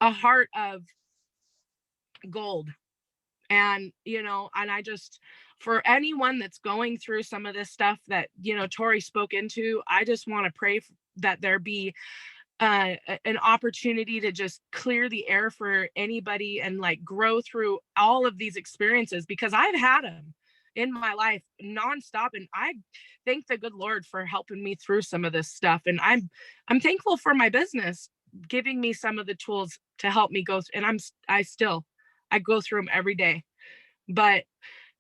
a heart of gold. And, you know, and I just, for anyone that's going through some of this stuff that, you know, Tori spoke into, I just want to pray that there be an opportunity to just clear the air for anybody and like grow through all of these experiences, because I've had them in my life nonstop. And I thank the good Lord for helping me through some of this stuff. And I'm thankful for my business giving me some of the tools to help me go through. And I go through them every day. But,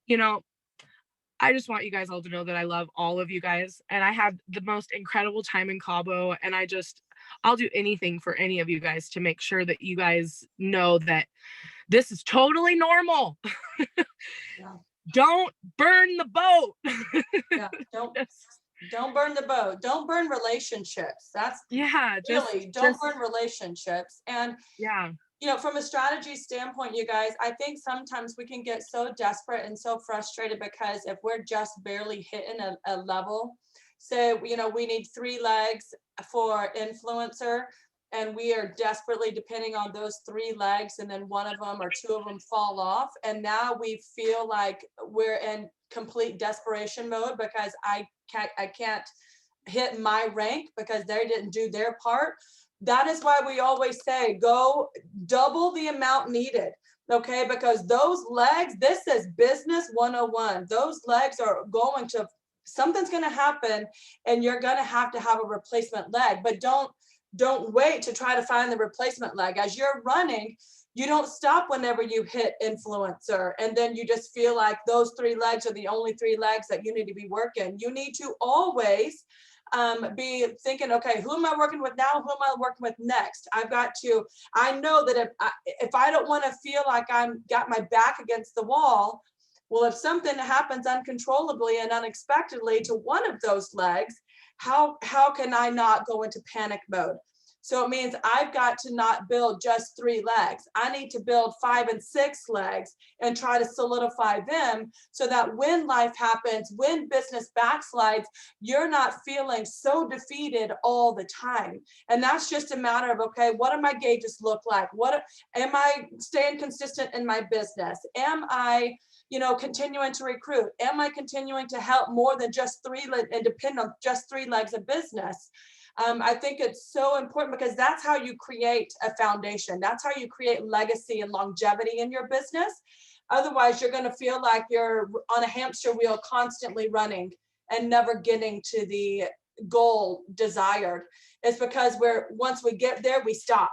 you know, I just want you guys all to know that I love all of you guys. And I had the most incredible time in Cabo. And I'll do anything for any of you guys to make sure that you guys know that this is totally normal. Yeah. Don't burn the boat. Yeah, don't burn the boat. Don't burn relationships. That's don't burn relationships. And yeah, you know, from a strategy standpoint, you guys, I think sometimes we can get so desperate and so frustrated because if we're just barely hitting a level, so, you know, we need 3 legs for influencer, and we are desperately depending on those 3 legs, and then one of them or 2 of them fall off. And now we feel like we're in complete desperation mode because I can't hit my rank because they didn't do their part. That is why we always say, go double the amount needed. Okay, because those legs, this is business 101. Those legs are going to, something's going to happen and you're going to have a replacement leg, but don't wait to try to find the replacement leg. As you're running, you don't stop whenever you hit influencer and then you just feel like those 3 legs are the only 3 legs that you need to be working. You need to always be thinking, okay, who am I working with now? Who am I working with next? I know that if I don't want to feel like I'm got my back against the wall, well, if something happens uncontrollably and unexpectedly to one of those legs, how can I not go into panic mode? So it means I've got to not build just 3 legs. I need to build 5 and 6 legs and try to solidify them so that when life happens, when business backslides, you're not feeling so defeated all the time. And that's just a matter of, okay, what do my gauges look like? Am I staying consistent in my business? Am I continuing to recruit? Am I continuing to help more than just 3 and depend on just 3 legs of business? I think it's so important because that's how you create a foundation. That's how you create legacy and longevity in your business. Otherwise, you're going to feel like you're on a hamster wheel, constantly running and never getting to the goal desired. It's because once we get there, we stop.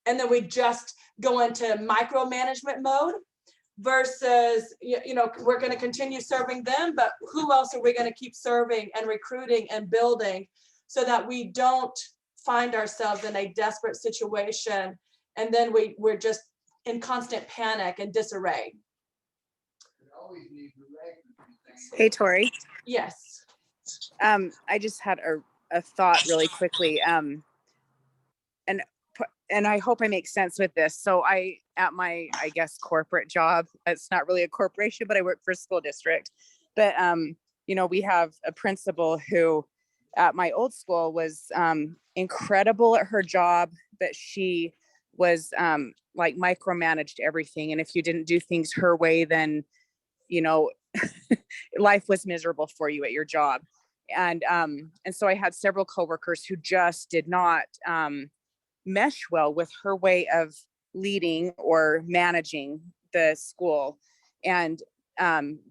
And then we just go into micromanagement mode versus, we're going to continue serving them, but who else are we going to keep serving and recruiting and building so that we don't find ourselves in a desperate situation and then we're just in constant panic and disarray. Hey, Tori. Yes. I just had a thought really quickly. And I hope I make sense with this. So at my, I guess, corporate job, it's not really a corporation, but I work for a school district. But, we have a principal who at my old school was incredible at her job, but she was like micromanaged everything. And if you didn't do things her way, then, life was miserable for you at your job. And so I had several coworkers who just did not mesh well with her way of leading or managing the school. And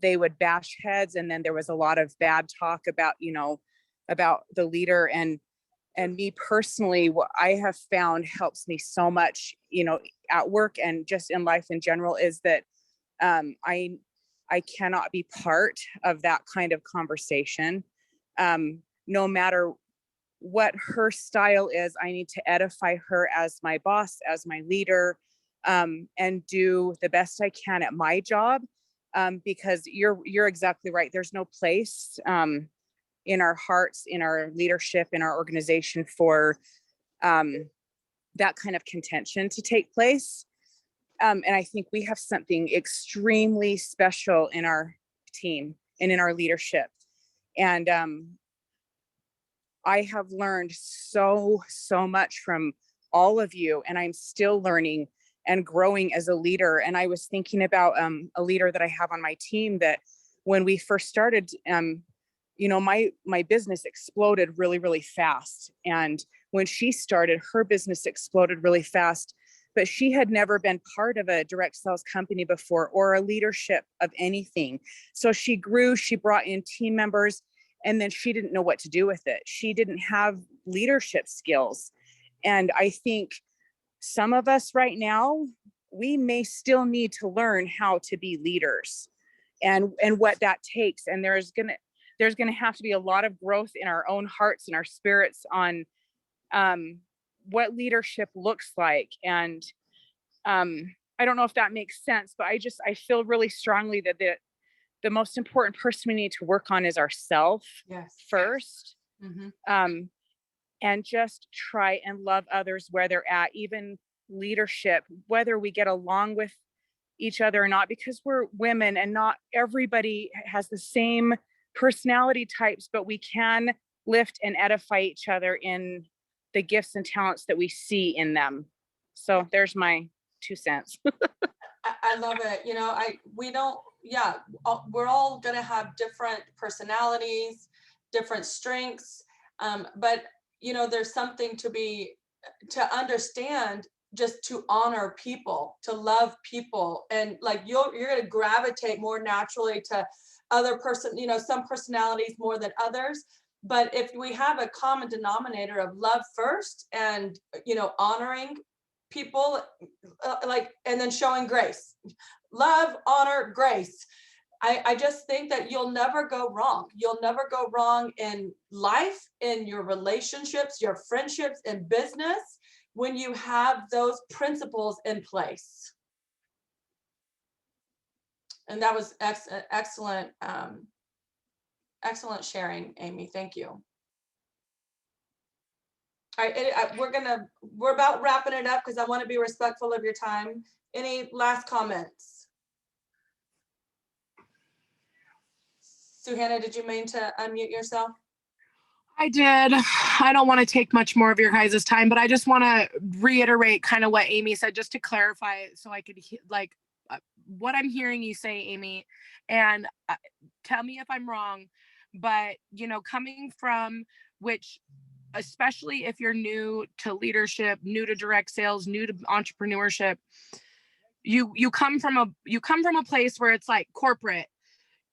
they would bash heads. And then there was a lot of bad talk about the leader. And me personally, what I have found helps me so much, at work and just in life in general, is that I cannot be part of that kind of conversation. No matter what her style is, I need to edify her as my boss, as my leader, and do the best I can at my job. Because you're exactly right. There's no place in our hearts, in our leadership, in our organization for that kind of contention to take place. And I think we have something extremely special in our team and in our leadership. And I have learned so much from all of you, and I'm still learning and growing as a leader. And I was thinking about a leader that I have on my team that when we first started, my business exploded really, really fast. And when she started, her business exploded really fast. But she had never been part of a direct sales company before or a leadership of anything. So she grew, she brought in team members, and then she didn't know what to do with it. She didn't have leadership skills. And I think some of us right now, we may still need to learn how to be leaders and what that takes. And there's gonna have to be a lot of growth in our own hearts and our spirits on what leadership looks like. And I don't know if that makes sense, but I feel really strongly that the most important person we need to work on is ourselves first. Mm-hmm. And just try and love others where they're at, even leadership, whether we get along with each other or not, because we're women and not everybody has the same personality types, but we can lift and edify each other in the gifts and talents that we see in them. So there's my 2 cents. I love it. We're all going to have different personalities, different strengths. But there's something to understand just to honor people, to love people. And like, you're going to gravitate more naturally to other person, you know, some personalities more than others. But if we have a common denominator of love first and, you know, honoring people, like, and then showing grace, love, honor, grace. I just think that you'll never go wrong. You'll never go wrong in life, in your relationships, your friendships, in business, when you have those principles in place. And that was excellent, excellent sharing, Amy. Thank you. All right, we're about wrapping it up because I want to be respectful of your time. Any last comments? Suhana, did you mean to unmute yourself? I did. I don't want to take much more of your guys' time, but I just want to reiterate kind of what Amy said, just to clarify it so I could what I'm hearing you say, Amy, and tell me if I'm wrong, but, you know, coming from which, especially if you're new to leadership, new to direct sales, new to entrepreneurship, you come from a place where it's like corporate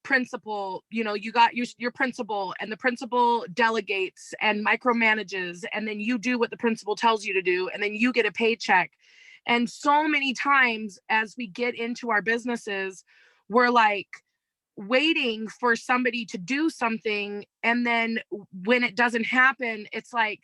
principal, you know, you got your principal, and the principal delegates and micromanages, and then you do what the principal tells you to do, and then you get a paycheck. And so many times as we get into our businesses, we're like waiting for somebody to do something, and then when it doesn't happen, it's like,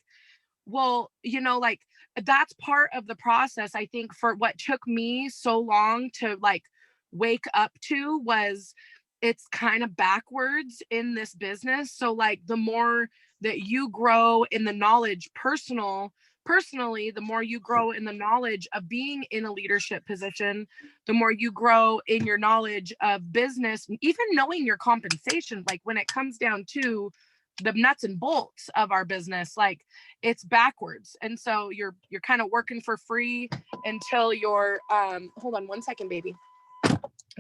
well, you know, like, that's part of the process. I think for what took me so long to like wake up to was, it's kind of backwards in this business. So like, the more that you grow in the knowledge personally, the more you grow in the knowledge of being in a leadership position, the more you grow in your knowledge of business, even knowing your compensation. Like, when it comes down to the nuts and bolts of our business, like, it's backwards. And so you're kind of working for free until you're hold on one second, baby.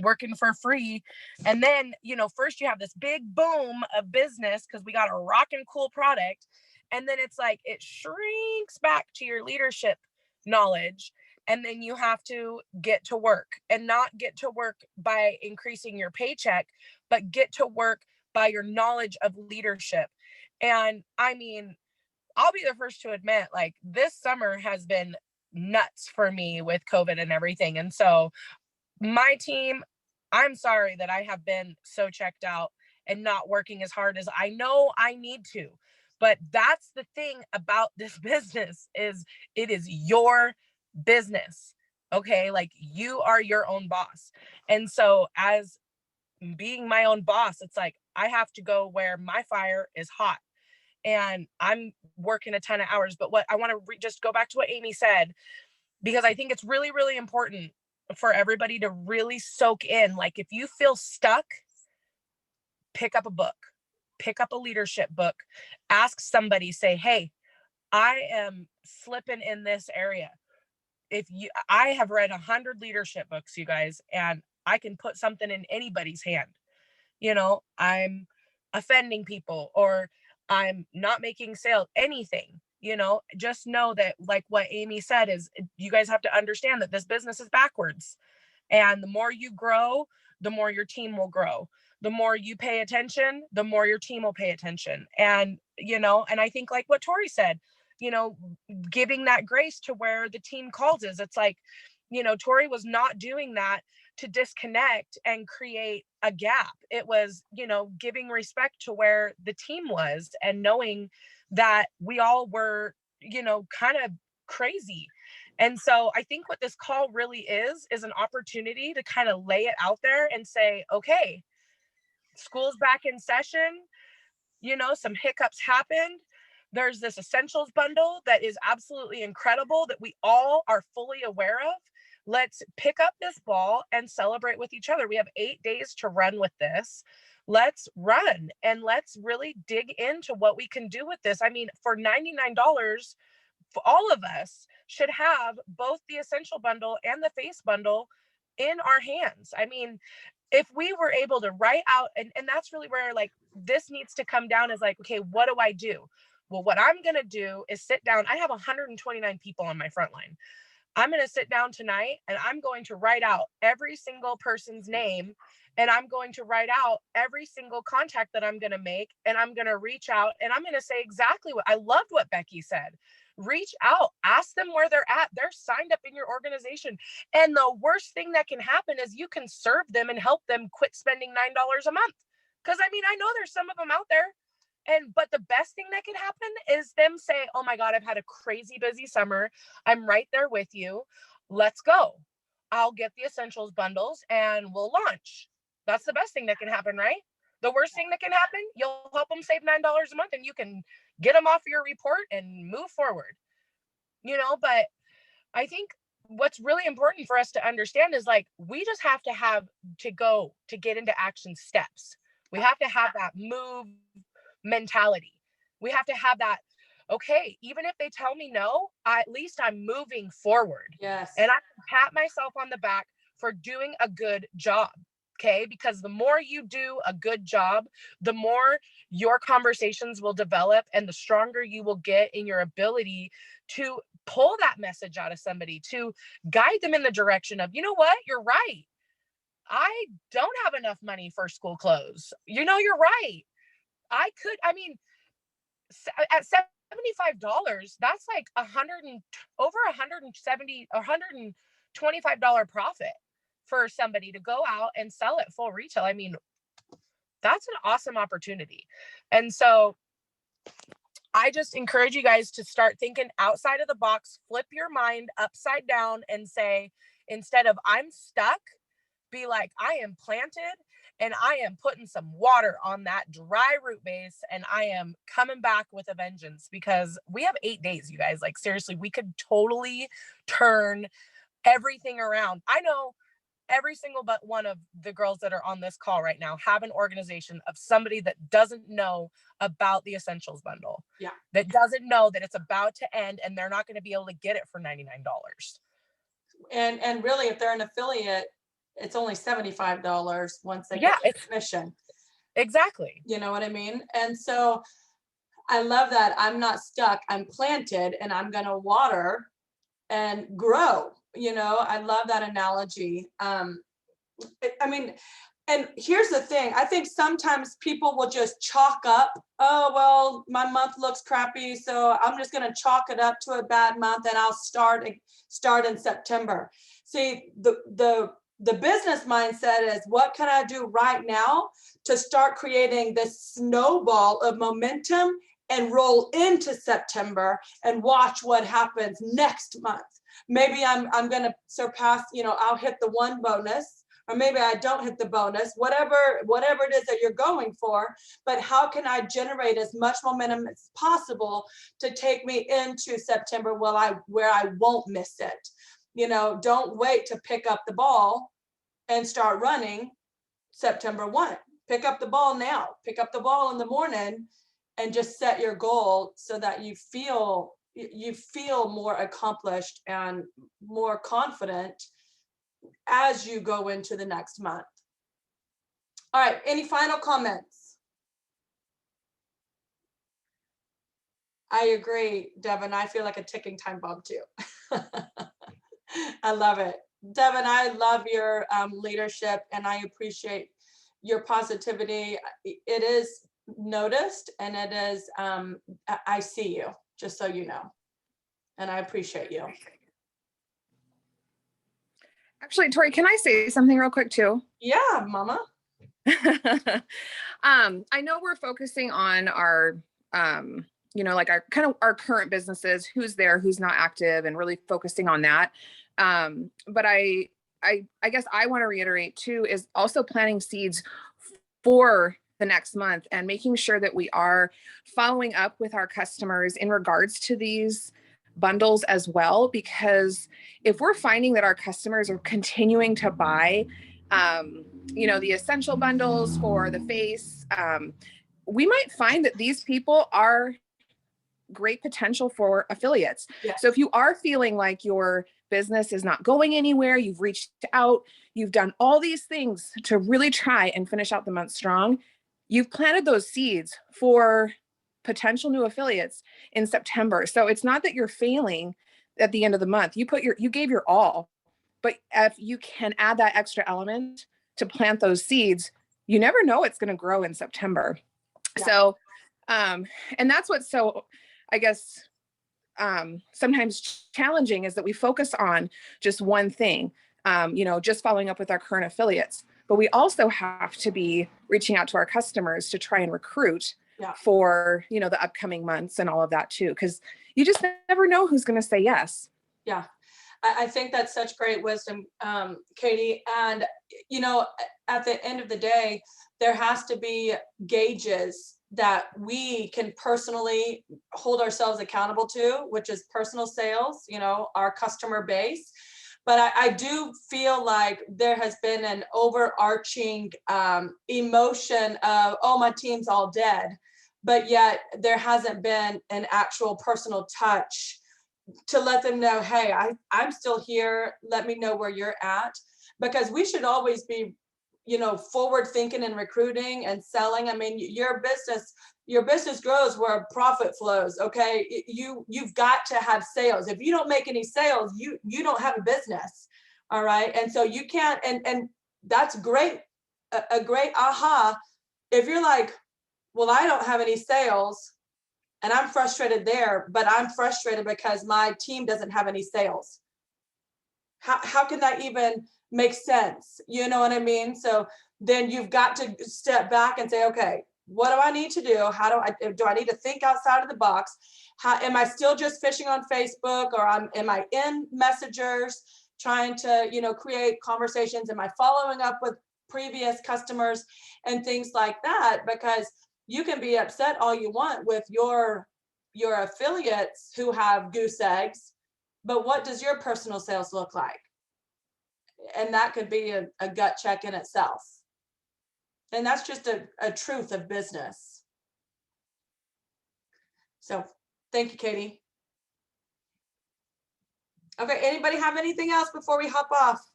Working for free. And then, you know, first you have this big boom of business because we got a rockin' cool product. And then it's like, it shrinks back to your leadership knowledge. And then you have to get to work, and not get to work by increasing your paycheck, but get to work by your knowledge of leadership. And I mean, I'll be the first to admit, like, this summer has been nuts for me with COVID and everything. And so my team, I'm sorry that I have been so checked out and not working as hard as I know I need to. But that's the thing about this business, is it is your business. Okay. Like, you are your own boss. And so as being my own boss, it's like, I have to go where my fire is hot, and I'm working a ton of hours. But what I want to just go back to what Amy said, because I think it's really, really important for everybody to really soak in. Like, if you feel stuck, pick up a book, pick up a leadership book, ask somebody, say, hey, I am slipping in this area. I have read 100 leadership books, you guys, and I can put something in anybody's hand. You know, I'm offending people, or I'm not making sales, anything. You know, just know that, like what Amy said, is you guys have to understand that this business is backwards. And the more you grow, the more your team will grow. The more you pay attention, the more your team will pay attention. And, you know, and I think, like what Tori said, you know, giving that grace to where the team calls is, it's like, you know, Tori was not doing that to disconnect and create a gap. It was, you know, giving respect to where the team was, and knowing that we all were, you know, kind of crazy. And so I think what this call really is an opportunity to kind of lay it out there and say, okay, school's back in session. You know, some hiccups happened. There's this essentials bundle that is absolutely incredible that we all are fully aware of. Let's pick up this ball and celebrate with each other. We have 8 days to run with this. Let's run, and let's really dig into what we can do with this. I mean, for $99, all of us should have both the essential bundle and the face bundle in our hands. I mean, if we were able to write out, and that's really where, like, this needs to come down, is like, okay, what do I do? Well, what I'm going to do is sit down. I have 129 people on my front line. I'm going to sit down tonight and I'm going to write out every single person's name, and I'm going to write out every single contact that I'm going to make, and I'm going to reach out and I'm going to say exactly what I loved what Becky said. Reach out, ask them where they're at. They're signed up in your organization. And the worst thing that can happen is you can serve them and help them quit spending $9 a month. Because I mean, I know there's some of them out there. But the best thing that can happen is them say, oh my God, I've had a crazy busy summer. I'm right there with you. Let's go. I'll get the essentials bundles and we'll launch. That's the best thing that can happen, right? The worst thing that can happen, you'll help them save $9 a month and you can get them off your report and move forward. But I think what's really important for us to understand is like, we just have to get into action steps. We have to have that move mentality. We have to have that, okay, even if they tell me no, at least I'm moving forward. Yes. And I can pat myself on the back for doing a good job. Okay. Because the more you do a good job, the more your conversations will develop and the stronger you will get in your ability to pull that message out of somebody, to guide them in the direction of, you know what, you're right. I don't have enough money for school clothes. You're right. At $75, that's like over $125 profit for somebody to go out and sell at full retail. I mean, that's an awesome opportunity. And so I just encourage you guys to start thinking outside of the box, flip your mind upside down and say, instead of I'm stuck, be like, I am planted and I am putting some water on that dry root base and I am coming back with a vengeance, because we have 8 days, you guys. Like, seriously, we could totally turn everything around. I know every single but one of the girls that are on this call right now have an organization of somebody that doesn't know about the essentials bundle. Yeah. That doesn't know that it's about to end and they're not going to be able to get it for $99. And really, if they're an affiliate, it's only $75 once they Yeah, get commission. Exactly. You know what I mean? And so I love that. I'm not stuck. I'm planted and I'm going to water and grow. I love that analogy. And here's the thing. I think sometimes people will just chalk up, oh, well, my month looks crappy, so I'm just going to chalk it up to a bad month and I'll start in September. See, the business mindset is, what can I do right now to start creating this snowball of momentum and roll into September and watch what happens next month. Maybe I'm going to surpass, I'll hit the one bonus, or maybe I don't hit the bonus, whatever it is that you're going for. But how can I generate as much momentum as possible to take me into September where I won't miss it? Don't wait to pick up the ball and start running September 1. Pick up the ball now. Pick up the ball in the morning and just set your goal so that you feel more accomplished and more confident as you go into the next month. All right, any final comments? I agree, Devin. I feel like a ticking time bomb too. I love it. Devin, I love your leadership and I appreciate your positivity. It is noticed and it is, I see you, just so you know. And I appreciate you. Actually, Tori, can I say something real quick too? Yeah, Mama. I know we're focusing on our, like our current businesses, who's there, who's not active, and really focusing on that. But I guess I want to reiterate too, is also planting seeds for the next month and making sure that we are following up with our customers in regards to these bundles as well, because if we're finding that our customers are continuing to buy, the essential bundles for the face, we might find that these people are great potential for affiliates. Yes. So if you are feeling like your business is not going anywhere, you've reached out, you've done all these things to really try and finish out the month strong, you've planted those seeds for potential new affiliates in September. So it's not that you're failing. at the end of the month. You gave your all, but if you can add that extra element to plant those seeds, you never know it's going to grow in September. Yeah. So, and that's what's so, I guess, sometimes challenging is that we focus on just one thing, just following up with our current affiliates, but we also have to be reaching out to our customers to try and recruit for, the upcoming months and all of that too, because you just never know who's going to say yes. Yeah. I think that's such great wisdom, Katie. And, at the end of the day, there has to be gauges that we can personally hold ourselves accountable to, which is personal sales, our customer base. But I do feel like there has been an overarching emotion of, oh, my team's all dead. But yet there hasn't been an actual personal touch to let them know, hey, I'm still here. Let me know where you're at. Because we should always be, forward thinking and recruiting and selling. I mean, your business grows where profit flows. Okay. You've got to have sales. If you don't make any sales, you don't have a business. All right. And so you can't, and that's great. A great aha. If you're like, well, I don't have any sales and I'm frustrated there, but I'm frustrated because my team doesn't have any sales. How can that even make sense? You know what I mean? So then you've got to step back and say, okay, what do I need to do? Do I need to think outside of the box? Am I still just fishing on Facebook, or am I in messengers trying to, create conversations? Am I following up with previous customers and things like that? Because you can be upset all you want with your affiliates who have goose eggs, but what does your personal sales look like? And that could be a gut check in itself. And that's just a truth of business. So thank you, Katie. Okay, anybody have anything else before we hop off?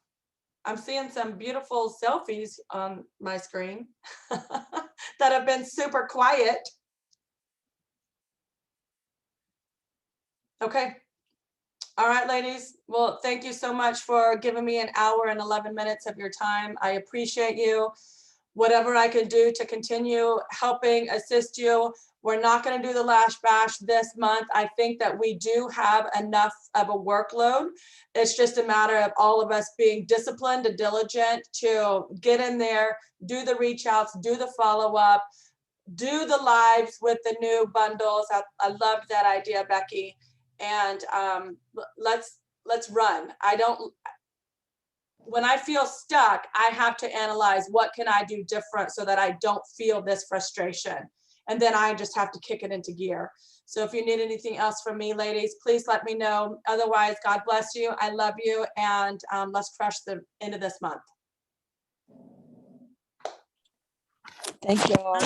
I'm seeing some beautiful selfies on my screen that have been super quiet. Okay. All right, ladies. Well, thank you so much for giving me an hour and 11 minutes of your time. I appreciate you. Whatever I can do to continue helping assist you. We're not going to do the Lash Bash this month. I think that we do have enough of a workload. It's just a matter of all of us being disciplined and diligent to get in there, do the reach outs, do the follow up, do the lives with the new bundles. I love that idea, Becky. And let's run. When I feel stuck, I have to analyze what can I do different so that I don't feel this frustration. And then I just have to kick it into gear. So if you need anything else from me, ladies, please let me know. Otherwise, God bless you. I love you. And let's crush the end of this month. Thank you all.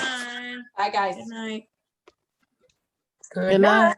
Bye, guys. Good night. Good night.